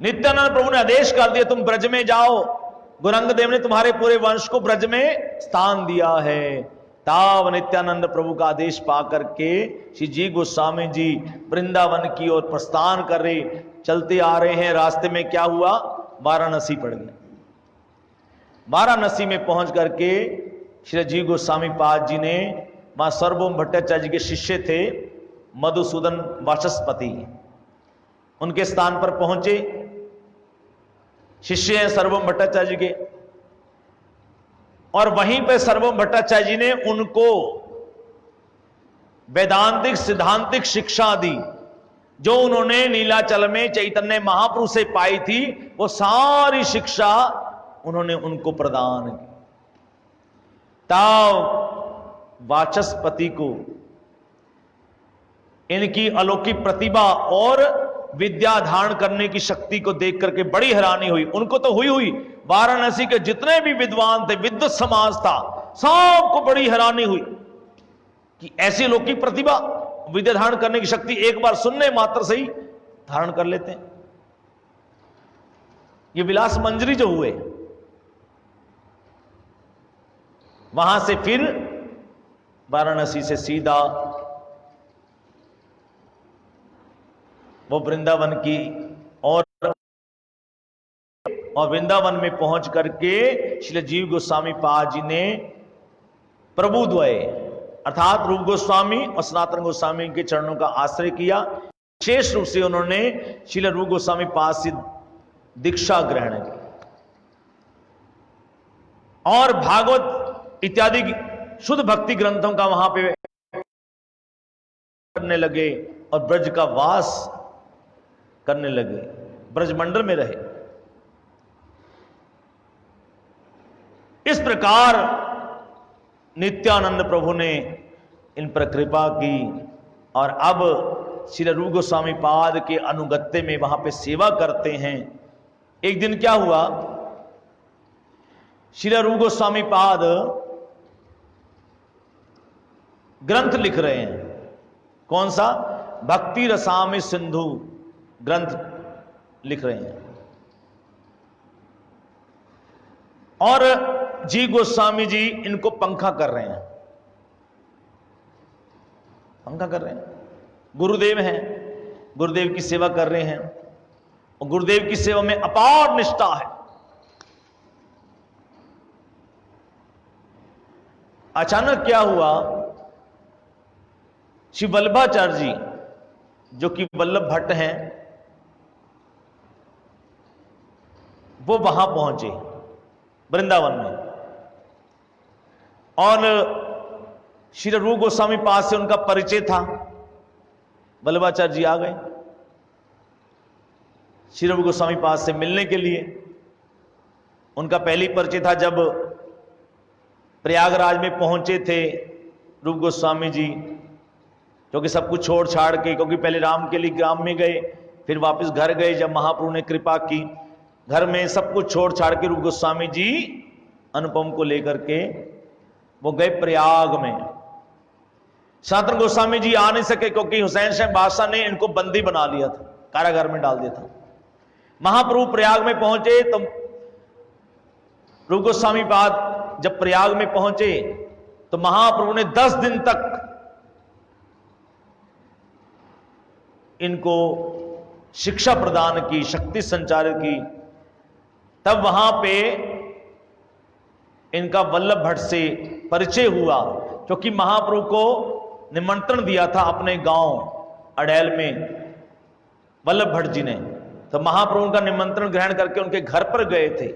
नित्यानंद प्रभु ने आदेश कर दिया, तुम ब्रज में जाओ, गौरंग देव ने तुम्हारे पूरे वंश को ब्रज में स्थान दिया है। तब नित्यानंद प्रभु का आदेश पा करके श्री जी गोस्वामी जी वृंदावन की ओर प्रस्थान कर रहे, चलते आ रहे हैं। रास्ते में क्या हुआ, वाराणसी पड़ गए। वाराणसी में पहुंच करके श्री जी गोस्वामी पाद जी ने, मां सर्वभौम भट्टाचार्य जी के शिष्य थे मधुसूदन वाचस्पति, उनके स्थान पर पहुंचे। शिष्य हैं सर्वभौम भट्टाचार्य जी के, और वहीं पे सर्वभौम भट्टाचार्य जी ने उनको वेदांतिक सिद्धांतिक शिक्षा दी, जो उन्होंने नीलाचल में चैतन्य महाप्रभु से पाई थी, वो सारी शिक्षा उन्होंने उनको प्रदान की। तब वाचस्पति को इनकी अलौकिक प्रतिभा और विद्या धारण करने की शक्ति को देख करके बड़ी हैरानी हुई। उनको तो हुई, वाराणसी के जितने भी विद्वान थे, विद्वत समाज था, सबको बड़ी हैरानी हुई कि ऐसी अलौकिक प्रतिभा, विद्या धारण करने की शक्ति एक बार सुनने मात्र से ही धारण कर लेते हैं। ये विलास मंजरी जो हुए, वहां से फिर वाराणसी से सीधा वो वृंदावन की और वृंदावन में पहुंच करके श्री जीव गोस्वामी पाद जी ने प्रभुद्वय अर्थात रूप गोस्वामी और सनातन गोस्वामी के चरणों का आश्रय किया। विशेष रूप से उन्होंने श्री रूप गोस्वामी पाद से दीक्षा ग्रहण की और भागवत इत्यादि शुद्ध भक्ति ग्रंथों का वहां पे करने लगे और ब्रज का वास करने लगे, ब्रजमंडल में रहे। इस प्रकार नित्यानंद प्रभु ने इन पर कृपा की और अब श्री रूप गोस्वामी पाद के अनुगत्य में वहां पे सेवा करते हैं। एक दिन क्या हुआ, श्री रूप गोस्वामी पाद ग्रंथ लिख रहे हैं। कौन सा? भक्ति रसामि सिंधु ग्रंथ लिख रहे हैं। और जी गोस्वामी जी इनको पंखा कर रहे हैं, पंखा कर रहे हैं। गुरुदेव हैं, गुरुदेव की सेवा कर रहे हैं और गुरुदेव की सेवा में अपार निष्ठा है। अचानक क्या हुआ, श्री वल्लभाचार्य जी जो कि वल्लभ भट्ट हैं, वो वहां पहुंचे वृंदावन में और श्री रूप गोस्वामी पाद से उनका परिचय था। वल्लभाचार्य जी आ गए श्री रूप गोस्वामी पाद से मिलने के लिए। उनका पहली परिचय था जब प्रयागराज में पहुंचे थे रूप गोस्वामी जी, क्योंकि सब कुछ छोड़ छाड़ के, क्योंकि पहले राम के लिए ग्राम में गए, फिर वापस घर गए। जब महाप्रभु ने कृपा की, घर में सब कुछ छोड़ छाड़ के रूप गोस्वामी जी अनुपम को लेकर के वो गए प्रयाग में। सनातन गोस्वामी जी आ नहीं सके क्योंकि हुसैन शाह बादशाह ने इनको बंदी बना लिया था, कारागार में डाल दिया था। महाप्रभु प्रयाग में पहुंचे तो रूप गोस्वामी पाद जब प्रयाग में पहुंचे तो महाप्रभु ने 10 दिन तक इनको शिक्षा प्रदान की, शक्ति संचारित की। तब वहां पे इनका वल्लभ भट्ट से परिचय हुआ, क्योंकि महाप्रभु को निमंत्रण दिया था अपने गांव अड़ैल में वल्लभ भट्ट जी ने। तो महाप्रभु का निमंत्रण ग्रहण करके उनके घर पर गए थे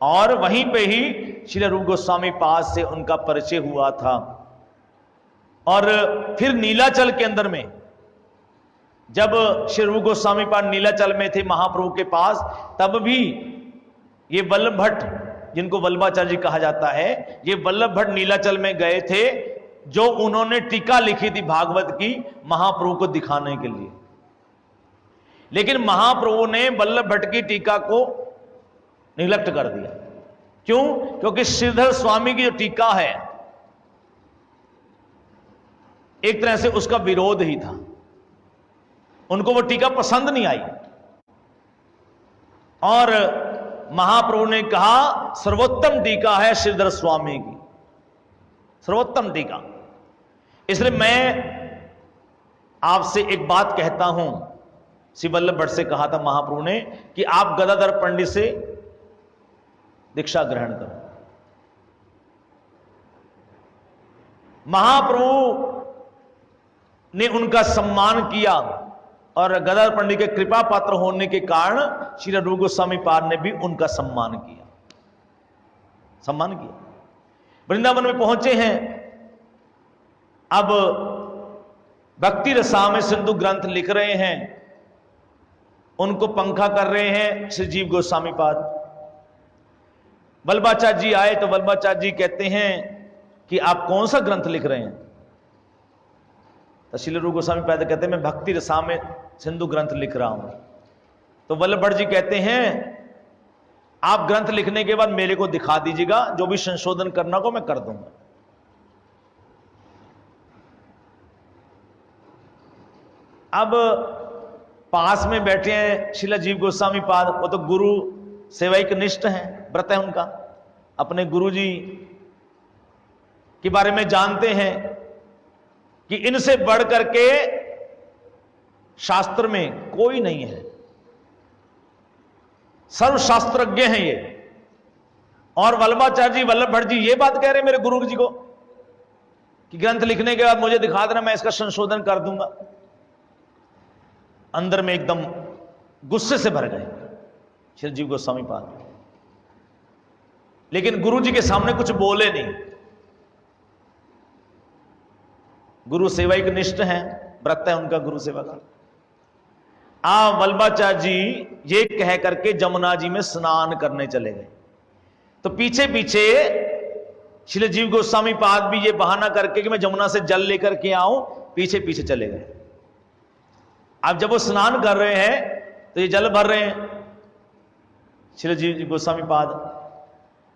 और वहीं पे ही श्री रूप गोस्वामी पाद से उनका परिचय हुआ था। और फिर नीलाचल के अंदर में जब श्री रूप गोस्वामी पाद नीलाचल में थे महाप्रभु के पास, तब भी ये वल्लभ भट्ट, जिनको वल्लभाचार्य जी कहा जाता है, ये वल्लभ भट्ट नीलाचल में गए थे, जो उन्होंने टीका लिखी थी भागवत की महाप्रभु को दिखाने के लिए। लेकिन महाप्रभु ने वल्लभ भट्ट की टीका को निगलेक्ट कर दिया। क्यों? क्योंकि श्रीधर स्वामी की जो टीका है एक तरह से उसका विरोध ही था, उनको वो टीका पसंद नहीं आई। और महाप्रभु ने कहा सर्वोत्तम टीका है श्रीधर स्वामी की, सर्वोत्तम टीका। इसलिए मैं आपसे एक बात कहता हूं, श्री वल्लभ भट्ट से कहा था महाप्रभु ने कि आप गदाधर पंडित से दीक्षा ग्रहण करो। महाप्रभु ने उनका सम्मान किया और गदाधर पंडित के कृपा पात्र होने के कारण श्री रूप गोस्वामी पाद ने भी उनका सम्मान किया, सम्मान किया। वृंदावन में पहुंचे हैं। अब भक्ति रसामय सिंधु ग्रंथ लिख रहे हैं, उनको पंखा कर रहे हैं श्री जीव गोस्वामी पाद। वल्लभाचार्य जी आए तो वल्लभाचार्य जी कहते हैं कि आप कौन सा ग्रंथ लिख रहे हैं? तो श्री रूप गोस्वामी पाद कहते हैं मैं भक्ति रसामय सिंधु ग्रंथ लिख रहा हूं। तो वल्लभ भट्ट जी कहते हैं आप ग्रंथ लिखने के बाद मेरे को दिखा दीजिएगा, जो भी संशोधन करना को मैं कर दूंगा। अब पास में बैठे हैं श्रील जीव गोस्वामी पाद, वो तो गुरु सेवक निष्ठ हैं, व्रत है उनका, अपने गुरु जी के बारे में जानते हैं कि इनसे बढ़ करके शास्त्र में कोई नहीं है, सर्वशास्त्रज्ञ हैं ये। और वल्लभाचार्य जी, वल्लभ भट्ट जी ये बात कह रहे हैं मेरे गुरु जी को कि ग्रंथ लिखने के बाद मुझे दिखा देना, मैं इसका संशोधन कर दूंगा। अंदर में एकदम गुस्से से भर गए श्री जीव गोस्वामी पाद, लेकिन गुरु जी के सामने कुछ बोले नहीं। गुरु सेवक निष्ठ हैं, व्रत है उनका गुरु सेवा का। वल्लभाचार्य जी ये कह करके जमुना जी में स्नान करने चले गए, तो पीछे पीछे श्री जीव गोस्वामी पाद भी ये बहाना करके कि मैं जमुना से जल लेकर के आऊं, पीछे पीछे चले गए। अब जब वो स्नान कर रहे हैं तो ये जल भर रहे हैं श्री जीव गोस्वामी पाद।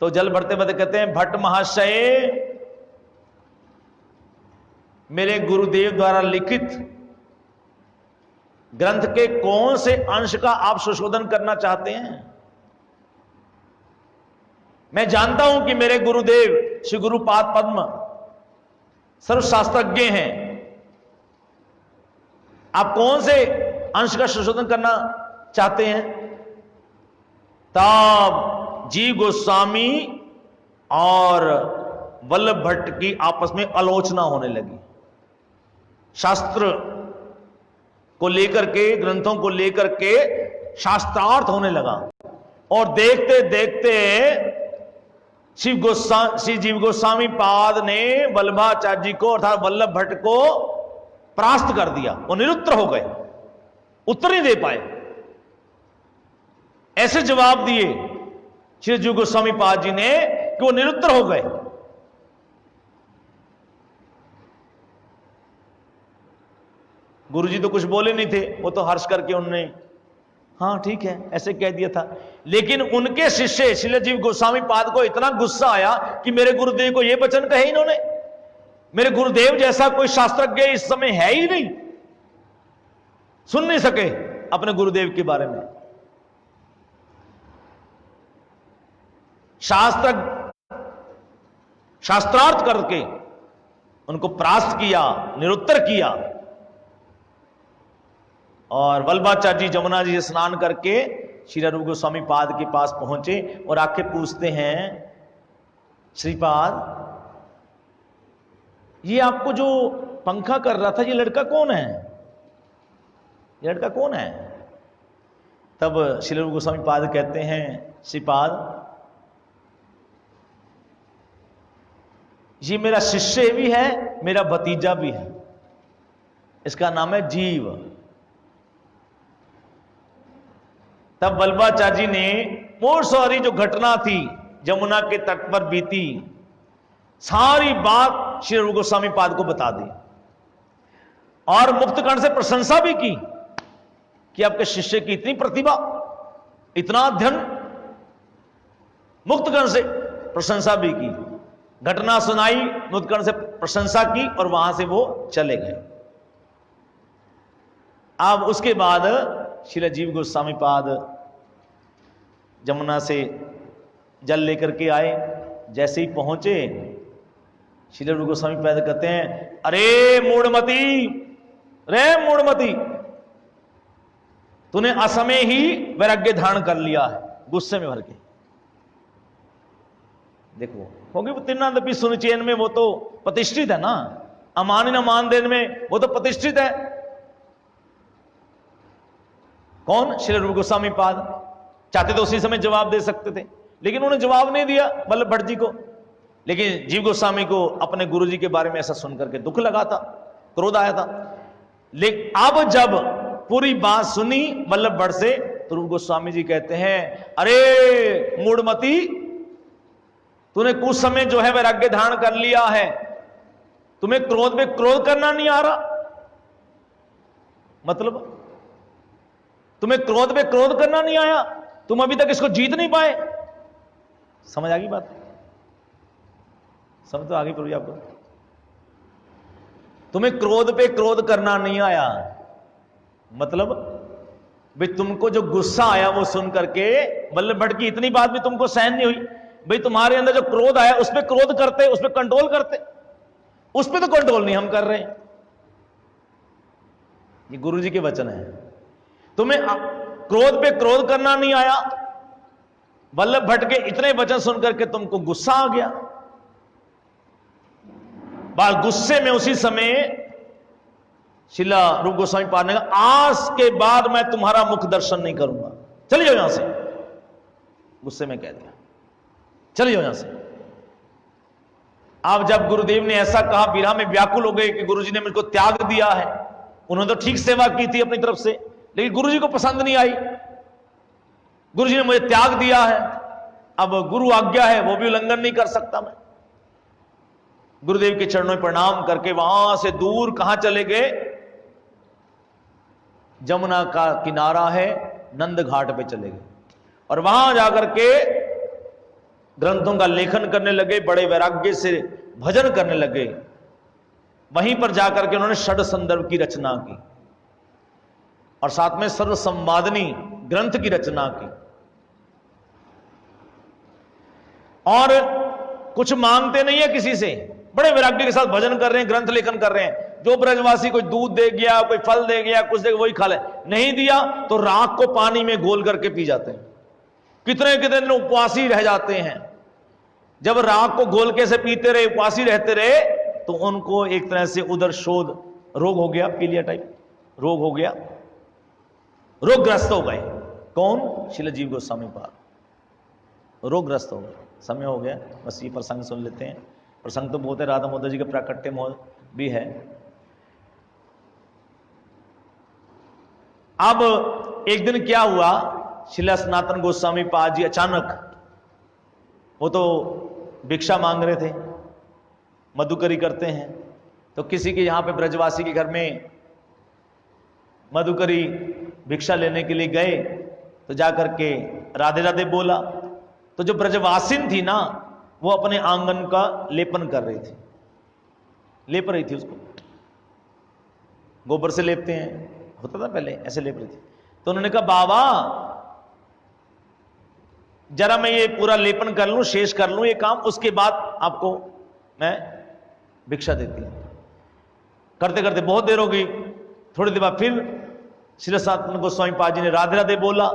तो जल भरते भरते कहते हैं भट्ट महाशय, मेरे गुरुदेव द्वारा लिखित ग्रंथ के कौन से अंश का आप संशोधन करना चाहते हैं? मैं जानता हूं कि मेरे गुरुदेव श्री गुरुपाद पद्म सर्वशास्त्रज्ञ हैं, आप कौन से अंश का संशोधन करना चाहते हैं? तब जीव गोस्वामी और वल्लभ भट्ट की आपस में आलोचना होने लगी, शास्त्र को लेकर के, ग्रंथों को लेकर के शास्त्रार्थ होने लगा। और देखते देखते श्री जीव गोस्वामी पाद ने वल्लभाचार्य जी को अर्थात वल्लभ भट्ट को परास्त कर दिया, वो निरुत्तर हो गए, उत्तर नहीं दे पाए। ऐसे जवाब दिए श्री जीव गोस्वामी पाद जी ने कि वो निरुत्तर हो गए। गुरुजी तो कुछ बोले नहीं थे, वो तो हर्ष करके उन्होंने हाँ ठीक है ऐसे कह दिया था। लेकिन उनके शिष्य श्री जीव गोस्वामी पाद को इतना गुस्सा आया कि मेरे गुरुदेव को यह वचन कहे इन्होंने, मेरे गुरुदेव जैसा कोई शास्त्रज्ञ इस समय है ही नहीं, सुन नहीं सके अपने गुरुदेव के बारे में। शास्त्रार्थ करके उनको परास्त किया, निरुत्तर किया। और वल्लभाचार्य जी जमुना जी से स्नान करके श्री रूप गोस्वामी पाद के पास पहुंचे और आके पूछते हैं, श्रीपाद ये आपको जो पंखा कर रहा था ये लड़का कौन है? ये लड़का कौन है? तब श्री रूप गोस्वामी पाद कहते हैं, श्रीपाद ये मेरा शिष्य भी है, मेरा भतीजा भी है, इसका नाम है जीव। तब वल्लभाचार्य जी ने वो सारी जो घटना थी यमुना के तट पर बीती, सारी बात श्री रूप गोस्वामी पाद को बता दी और मुक्तकर्ण से प्रशंसा भी की कि आपके शिष्य की इतनी प्रतिभा, इतना अध्ययन। मुक्तकर्ण से प्रशंसा भी की, घटना सुनाई, मुक्तकर्ण से प्रशंसा की और वहां से वो चले गए। अब उसके बाद श्री जीव गोस्वामी पाद यमुना से जल लेकर के आए। जैसे ही पहुंचे श्री रूप गोस्वामी पाद कहते हैं, अरे मूढ़मती, रे मूढ़मती, तूने असमय ही वैराग्य धारण कर लिया है, गुस्से में भर के। देखो, क्योंकि वो तिन्नादपि सुनिचेन में वो तो प्रतिष्ठित है ना, अमान न मान देन में वो तो प्रतिष्ठित है। कौन? श्री रूप गोस्वामी पाद। चाहते तो उसी समय जवाब दे सकते थे, लेकिन उन्होंने जवाब नहीं दिया वल्लभ भट्ट जी को। लेकिन जीव गोस्वामी को अपने गुरु जी के बारे में ऐसा सुनकर के दुख लगा था, क्रोध आया था। लेकिन अब जब पूरी बात सुनी वल्लभ भट्ट से, तो रूप गोस्वामी जी कहते हैं, अरे मूढ़मती, तूने कुछ समय जो है वैराग्य धारण कर लिया है, तुम्हें क्रोध में क्रोध करना नहीं आ रहा। मतलब तुम्हें क्रोध में क्रोध करना नहीं आया, तुम अभी तक इसको जीत नहीं पाए। समझ आ गई बात? समझ तो आ गई प्रभु जी आपको? तुम्हें क्रोध पे क्रोध करना नहीं आया, मतलब भाई तुमको जो गुस्सा आया वो सुन करके वल्लभ भट्ट की इतनी बात भी तुमको सहन नहीं हुई। भाई तुम्हारे अंदर जो क्रोध आया उस पर क्रोध करते, उस पर कंट्रोल करते, उस पर तो कंट्रोल नहीं हम कर रहे हैं। ये गुरु जी के वचन है। तुम्हें क्रोध पे क्रोध करना नहीं आया, वल्लभ भट्ट के इतने वचन सुनकर के तुमको गुस्सा आ गया। बाल गुस्से में उसी समय शिला रूप गोस्वामी पाद ने कहा, आज के बाद मैं तुम्हारा मुख दर्शन नहीं करूंगा, चले जाओ यहां से। गुस्से में कह दिया, चले जाओ यहां से। अब जब गुरुदेव ने ऐसा कहा, विरह में व्याकुल हो गए कि गुरुजी ने मुझको त्याग दिया है। उन्होंने तो ठीक सेवा की थी अपनी तरफ से, लेकिन गुरुजी को पसंद नहीं आई। गुरुजी ने मुझे त्याग दिया है, अब गुरु आज्ञा है वो भी उल्लंघन नहीं कर सकता मैं। गुरुदेव के चरणों में प्रणाम करके वहां से दूर कहां चले गए? जमुना का किनारा है, नंद घाट पे चले गए और वहां जाकर के ग्रंथों का लेखन करने लगे, बड़े वैराग्य से भजन करने लगे। वहीं पर जाकर के उन्होंने षड संदर्भ की रचना की और साथ में सर्व संवादनी ग्रंथ की रचना की। और कुछ मांगते नहीं है किसी से, बड़े वैराग्य के साथ भजन कर रहे हैं, ग्रंथ लेखन कर रहे हैं। जो ब्रजवासी कोई दूध दे गया, कोई फल दे गया, कुछ दे गया, वही खा ले। नहीं दिया तो राख को पानी में घोल करके पी जाते हैं। कितने कितने दिन उपवासी रह जाते हैं। जब राख को घोल के से पीते रहे, उपवासी रहते रहे, तो उनको एक तरह से उदर शोध रोग हो गया, पीलिया टाइप रोग हो गया, रोगग्रस्त हो गए। कौन? श्रील जीव गोस्वामी पाद रोगग्रस्त हो गए। समय हो गया, बस ये प्रसंग सुन लेते हैं। प्रसंग तो बहुत है, राधा मोदर जी का प्राकट्य मोह भी है। अब एक दिन क्या हुआ, श्रील सनातन गोस्वामी पाद जी अचानक, वो तो भिक्षा मांग रहे थे, मधुकरी करते हैं, तो किसी के यहां पे ब्रजवासी के घर में मधुकरी भिक्षा लेने के लिए गए, तो जाकर के राधे राधे बोला। तो जो ब्रजवासिन थी ना, वो अपने आंगन का लेपन कर रही थी, लेप रही थी उसको, गोबर से लेपते हैं, होता था पहले, ऐसे लेप रही थी। तो उन्होंने कहा, बाबा जरा मैं ये पूरा लेपन कर लूं, शेष कर लूं ये काम, उसके बाद आपको मैं भिक्षा देती हूं। करते करते बहुत देर हो गई। थोड़ी देर बाद फिर श्री सनातन गोस्वामी पाद जी ने राधे राधे बोला।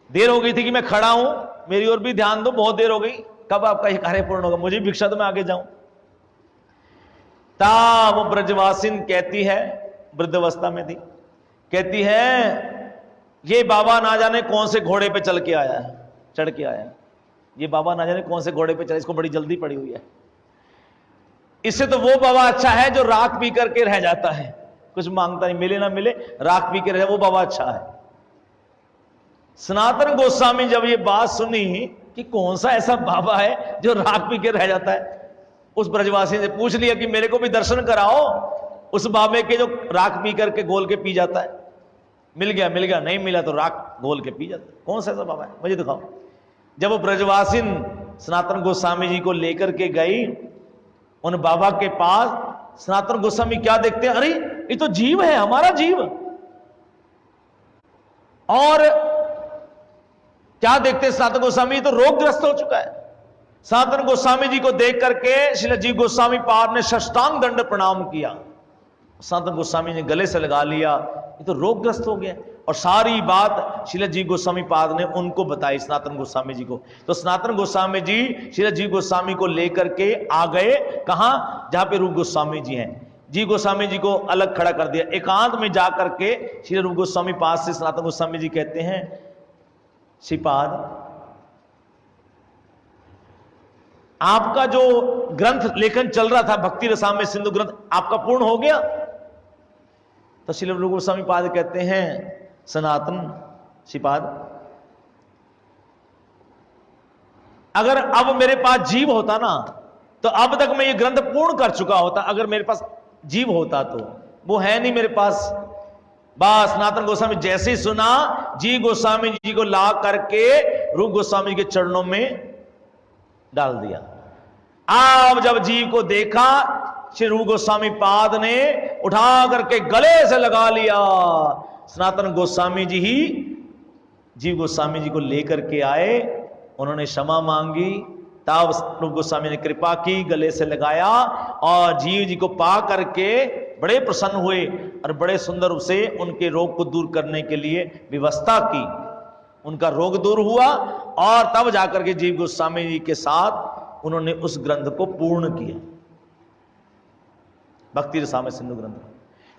देर हो गई थी कि मैं खड़ा हूं, मेरी ओर भी ध्यान दो, बहुत देर हो गई, कब आपका ये कार्य पूर्ण होगा, मुझे भिक्षा तो मैं आगे जाऊं। ता वो ब्रजवासिन कहती है, वृद्धावस्था में थी, कहती है, ये बाबा ना जाने कौन से घोड़े पे चल के आया है, चढ़ के आया है, ये बाबा ना जाने कौन से घोड़े पे चले, इसको बड़ी जल्दी पड़ी हुई है। इससे तो वो बाबा अच्छा है जो राख पी करके रह जाता है, कुछ मांगता नहीं, मिले ना मिले राख पी के रह, वो बाबा अच्छा है। सनातन गोस्वामी जब ये बात सुनी कि कौन सा ऐसा बाबा है जो राख पी के रह जाता है, उस ब्रजवासी ने पूछ लिया कि मेरे को भी दर्शन कराओ उस बाबे के जो राख पी करके घोल के पी जाता है। मिल गया, नहीं मिला तो राख घोल के पी जाता है। कौन सा ऐसा बाबा है, मुझे दिखाओ। जब वो ब्रजवासी सनातन गोस्वामी जी को लेकर के गई उन बाबा के पास, सनातन गोस्वामी क्या देखते हैं, अरे ये तो जीव है, हमारा जीव। और क्या देखते हैं सनातन गोस्वामी, तो रोगग्रस्त हो चुका है। सनातन गोस्वामी जी को देख करके श्रील जीव गोस्वामी पाद ने साष्टांग दंड प्रणाम किया। सनातन गोस्वामी ने गले से लगा लिया, ये तो रोगग्रस्त हो गया। और सारी बात श्रील जीव गोस्वामी पाद ने उनको बताई, सनातन गोस्वामी जी को। तो सनातन गोस्वामी जी श्रील जीव गोस्वामी को लेकर के आ गए, कहां, जहां पे रूप गोस्वामी जी हैं। जीव गोस्वामी जी को अलग खड़ा कर दिया, एकांत में जाकर के श्री रूप गोस्वामी पाद से सनातन गोस्वामी जी कहते हैं, श्रीपाद आपका जो ग्रंथ लेखन चल रहा था भक्ति रसामृत सिंधु ग्रंथ, आपका पूर्ण हो गया? तो श्री रूप गोस्वामी पाद कहते हैं, सनातन श्रीपाद, अगर अब मेरे पास जीव होता ना तो अब तक मैं ये ग्रंथ पूर्ण कर चुका होता। अगर मेरे पास जीव होता तो, वो है नहीं मेरे पास। बस सनातन गोस्वामी जैसे ही सुना, जीव गोस्वामी जी को ला करके रूप गोस्वामी के चरणों में डाल दिया। अब जब जीव को देखा, श्री रूप गोस्वामी पाद ने उठा करके गले से लगा लिया। सनातन गोस्वामी जी ही जीव गोस्वामी जी को लेकर के आए, उन्होंने क्षमा मांगी, तब रूप गोस्वामी ने कृपा की, गले से लगाया और जीव जी को पा करके बड़े प्रसन्न हुए और बड़े सुंदर रूप से उनके रोग को दूर करने के लिए व्यवस्था की। उनका रोग दूर हुआ और तब जाकर के जीव गोस्वामी जी के साथ उन्होंने उस ग्रंथ को पूर्ण किया, भक्ति रसामृत सिंधु ग्रंथ।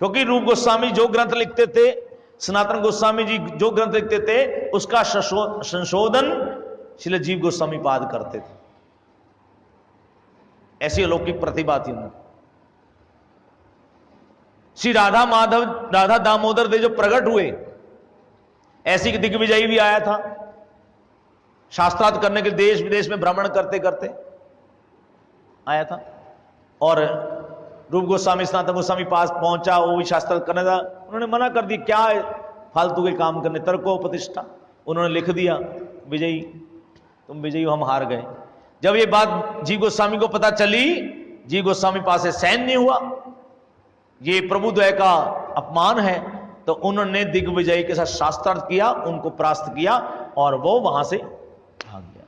क्योंकि रूप गोस्वामी जो ग्रंथ लिखते थे, सनातन गोस्वामी जी जो ग्रंथ लिखते थे, उसका संशोधन श्रील जीव गोस्वामी पाद करते थे। ऐसी अलौकिक प्रतिभा थी उनकी। श्री राधा माधव, राधा दामोदर देव जो प्रकट हुए, ऐसी दिग्विजयी भी आया था, शास्त्रार्थ करने के देश विदेश में भ्रमण करते करते आया था। और रूप गोस्वामी सनातन गोस्वामी पास पहुंचा, वो भी शास्त्रार्थ करने था। उन्होंने मना कर दी, क्या फालतू के काम करने, तर्कोपतिष्ठा। उन्होंने लिख दिया, विजयी तुम विजयी हो, हम हार गए। जब ये बात जीव गोस्वामी को पता चली, जीव गोस्वामी पास से सहन नहीं हुआ, ये प्रभुद्वय का अपमान है, तो उन्होंने दिग्विजय के साथ शास्त्रार्थ किया, उनको परास्त किया और वो वहां से भाग गया।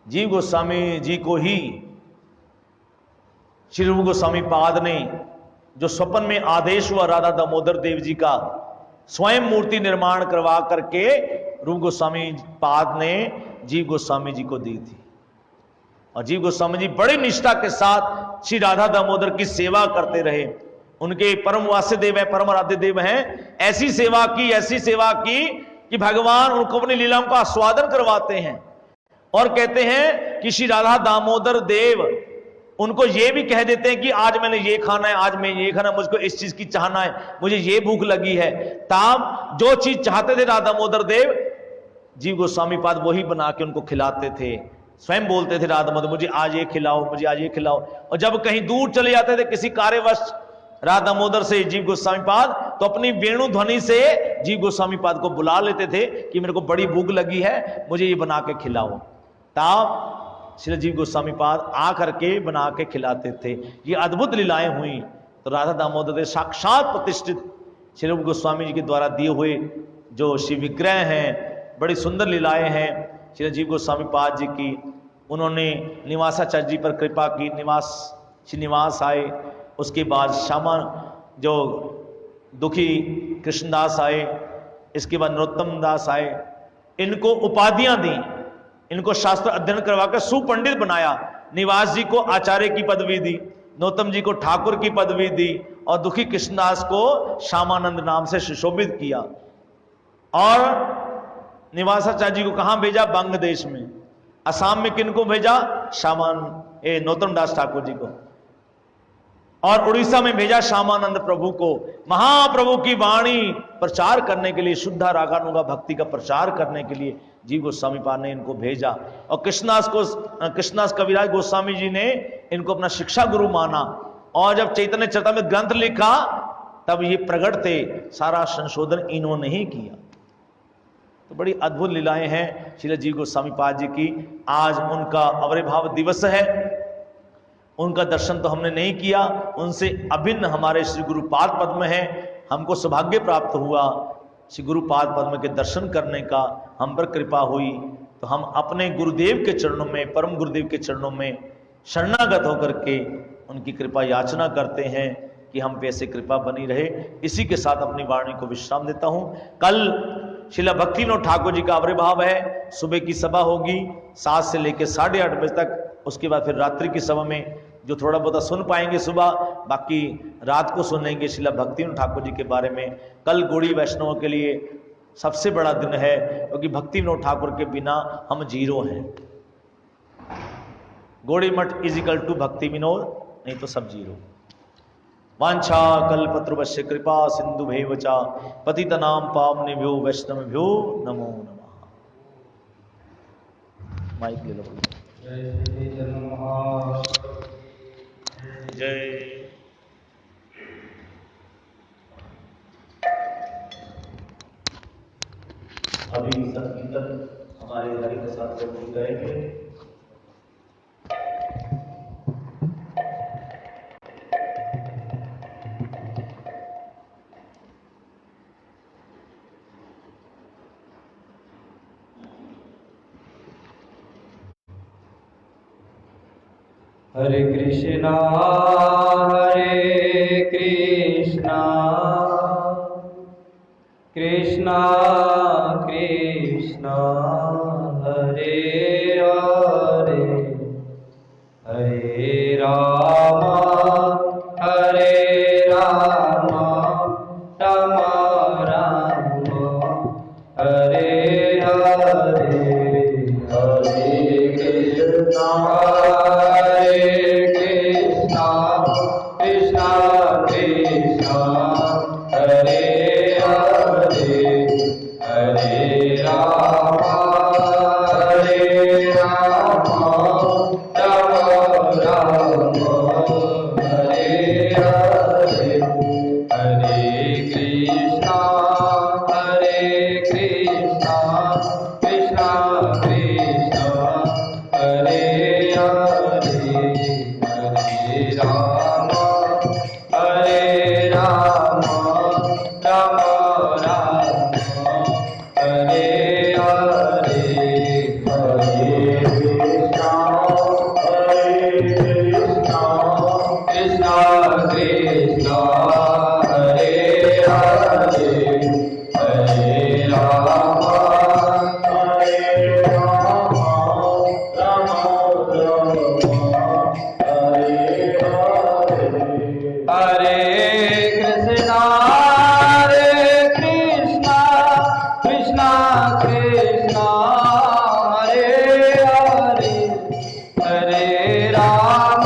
जीव गोस्वामी जी को ही श्री रूप गोस्वामी पाद ने, जो स्वप्न में आदेश हुआ राधा दामोदर देव जी का, स्वयं मूर्ति निर्माण करवा करके रूप गोस्वामी पाद ने जीव गोस्वामी जी को दी थी। और जीव गोस्वामी जी बड़ी निष्ठा के साथ श्री राधा दामोदर की सेवा करते रहे। उनके परम वास्य देव है, परम आराध्य देव हैं। ऐसी सेवा की कि भगवान उनको अपनी लीलाओं का आस्वादन करवाते हैं और कहते हैं कि श्री राधा दामोदर देव उनको ये भी कह देते हैं कि आज मैंने ये खाना है, आज मैं ये खाना, मुझको इस चीज की चाहना है, मुझे ये भूख लगी है। तब जो चीज चाहते थे राधा दामोदर देव, जीव गोस्वामी पाद वही बना के उनको खिलाते थे। स्वयं बोलते थे राधा दामोदर, मुझे आज ये खिलाओ, मुझे आज ये खिलाओ। और जब कहीं दूर चले जाते थे किसी कार्यवश राधा दामोदर से जीव गोस्वामी पाद, तो अपनी वेणु ध्वनि से जीव गोस्वामी पाद को बुला लेते थे कि मेरे को बड़ी भूख लगी है, मुझे ये बना के खिलाओ। तब श्री जीव गोस्वामी पाद आकर के बना के खिलाते थे। ये अद्भुत लीलाएं हुई। तो राधा दामोदर देव साक्षात प्रतिष्ठित श्री रूप गोस्वामी जी के द्वारा दिए हुए जो शिव विग्रह हैं, बड़ी सुंदर लीलाएं हैं श्री जीव गोस्वामी पाद जी की। उन्होंने निवासाचार्य जी पर कृपा की, निवास आए। उसके बाद श्यामा जो दुखी कृष्णदास आए, इसके बाद नरोत्तम दास आए। इनको उपाधियां दी, इनको शास्त्र अध्ययन करवा कर सुपंडित बनाया। निवास जी को आचार्य की पदवी दी, नरोत्तम जी को ठाकुर की पदवी दी और दुखी कृष्णदास को श्यामानंद नाम से सुशोभित किया। और निवासाचार्य जी को कहां भेजा? बांग्लादेश में। असम में किनको भेजा? नौतम दास ठाकुर जी को। और उड़ीसा में भेजा श्यामानंद प्रभु को। महाप्रभु की वाणी प्रचार करने के लिए, शुद्ध रागानुगा भक्ति का प्रचार करने के लिए जीव गोस्वामी पाद ने इनको भेजा। और कृष्णास कविराज गोस्वामी जी ने इनको अपना शिक्षा गुरु माना। और जब चैतन्य चरितामृत ग्रंथ लिखा तब ये प्रकट थे, सारा संशोधन इन्होंने ही किया। तो बड़ी अद्भुत लीलाएं हैं श्रील जीव गोस्वामी पाद जी की। आज उनका आविर्भाव दिवस है। उनका दर्शन तो हमने नहीं किया, उनसे अभिन्न हमारे श्री गुरुपाद पद्म है। हमको सौभाग्य प्राप्त हुआ श्री गुरुपाद पद्म के दर्शन करने का, हम पर कृपा हुई। तो हम अपने गुरुदेव के चरणों में, परम गुरुदेव के चरणों में शरणागत होकर के उनकी कृपा याचना करते हैं कि हम पे ऐसे कृपा बनी रहे। इसी के साथ अपनी वाणी को विश्राम देता हूं। कल श्रीला भक्तिविनोद ठाकुर जी का आविर्भाव है। सुबह की सभा होगी 7 से लेकर 8:30 बजे तक। उसके बाद फिर रात्रि की सभा में जो थोड़ा बहुत सुन पाएंगे सुबह, बाकी रात को सुनेंगे श्रीला भक्तिविनोद ठाकुर जी के बारे में। कल गौड़ी वैष्णवों के लिए सबसे बड़ा दिन है, क्योंकि भक्तिविनोद ठाकुर के बिना हम जीरो हैं। गौड़ी मठ इजिकल टू भक्ति विनोद, नहीं तो सब जीरो। वांछा कल्पतरुभ्यश्च कृपा सिंधुभैव च पतितनां पावनेभ्यो वैष्णवेभ्यो नमो नमः। माइक ले लो। जय श्री चैतन्य महाप्रभु। जय। अभी संकीर्तन हमारे हरि प्रसाद प्रभु करेंगे। हरे कृष्णा कृष्णा कृष्णा हरे हरे, हरे राम राम राम हरे हरे, हरे कृष्णा कृष्णा कृष्णा हरे हरे, हरे राम राम राम हरे हरे, हरे कृष्णा कृष्णा कृष्णा हरे हरे, हरे राम राम राम हरे हरे, हरे कृष्णा कृष्णा कृष्णा हरे हरे, हरे राम हरे कृष्णा कृष्णा कृष्णा हरे हरे, हरे राम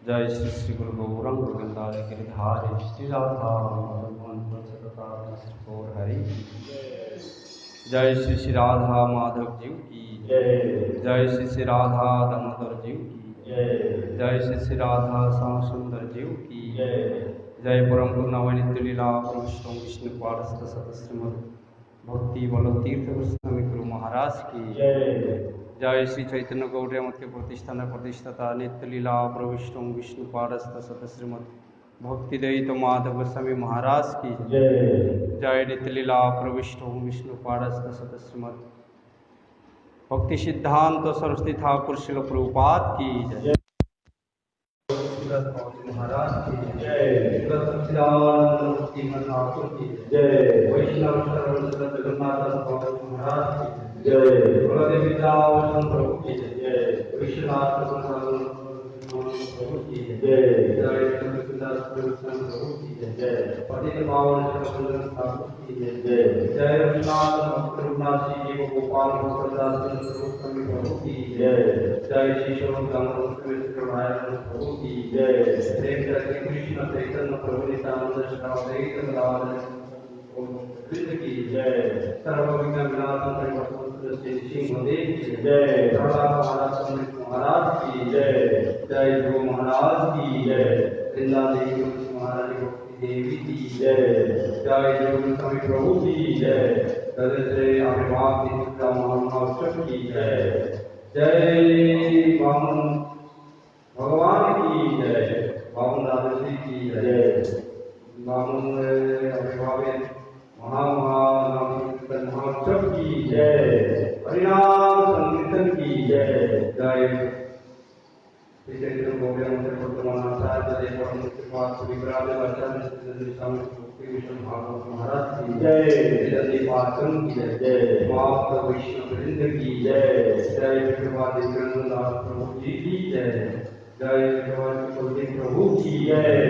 जय श्री श्री गुरु गौरंग गोविंदाय गिरिधारी श्री राधा गौर हरि। जय श्री श्री राधा माधव जीव की जय श्री श्री राधा दामोदर जीव की जय श्री श्री राधा श्याम सुंदर जीव की जय परम पूर्णावय नित्य लीला विष्णु विष्णु पारस्त सत श्रीमद भक्ति बल्लभ तीर्थ गोस्वामी गुरु महाराज की जय श्री चैतन्य गौड़ मत के प्रतिष्ठान प्रतिष्ठाता नित्य लीला विष्णु विष्णु पारस्त सत श्रीमद भक्ति दयित माधव गोस्वामी महाराज की जय नित्य लीला विष्णु विष्णु पारस्त सत श्रीमद भक्ति सिद्धांत सरस्वती ठाकुर शिल प्रभुपाद की जय। महाराज की जय। ठाकुर की जय। वैष्णव जगन्नाथ महाराज की जय। प्रभु की जय। विश्वनाथ प्रभु की जय। जय प्रभु की जय। पतित पावन ठाकुर की जय। जय रघुनाथ जी गोपाल प्रभु की जय। जय श्री प्रभु की जय। कृष्ण चैतन्य प्रभु नित्यानंद की जय। सर्वविघ्न विनाशक की जय। महाराज की जय। जय गुरु महाराज की जय। वृंदा देवी महाराज भक्ति देवी की जय। जय गुरु स्वामी प्रभु की जय। श्री आविर्भाव की जय। जय वामन भगवान की जय। वामन दादाजी की जय। वामन आविर्भाव महोत्सव की जय। हरिनाम संकीर्तन की जय। जय महाराज की जय। जय माता वैष्णव वृंद की जय। जय प्रभु जी की जय। जय प्रभु की जय।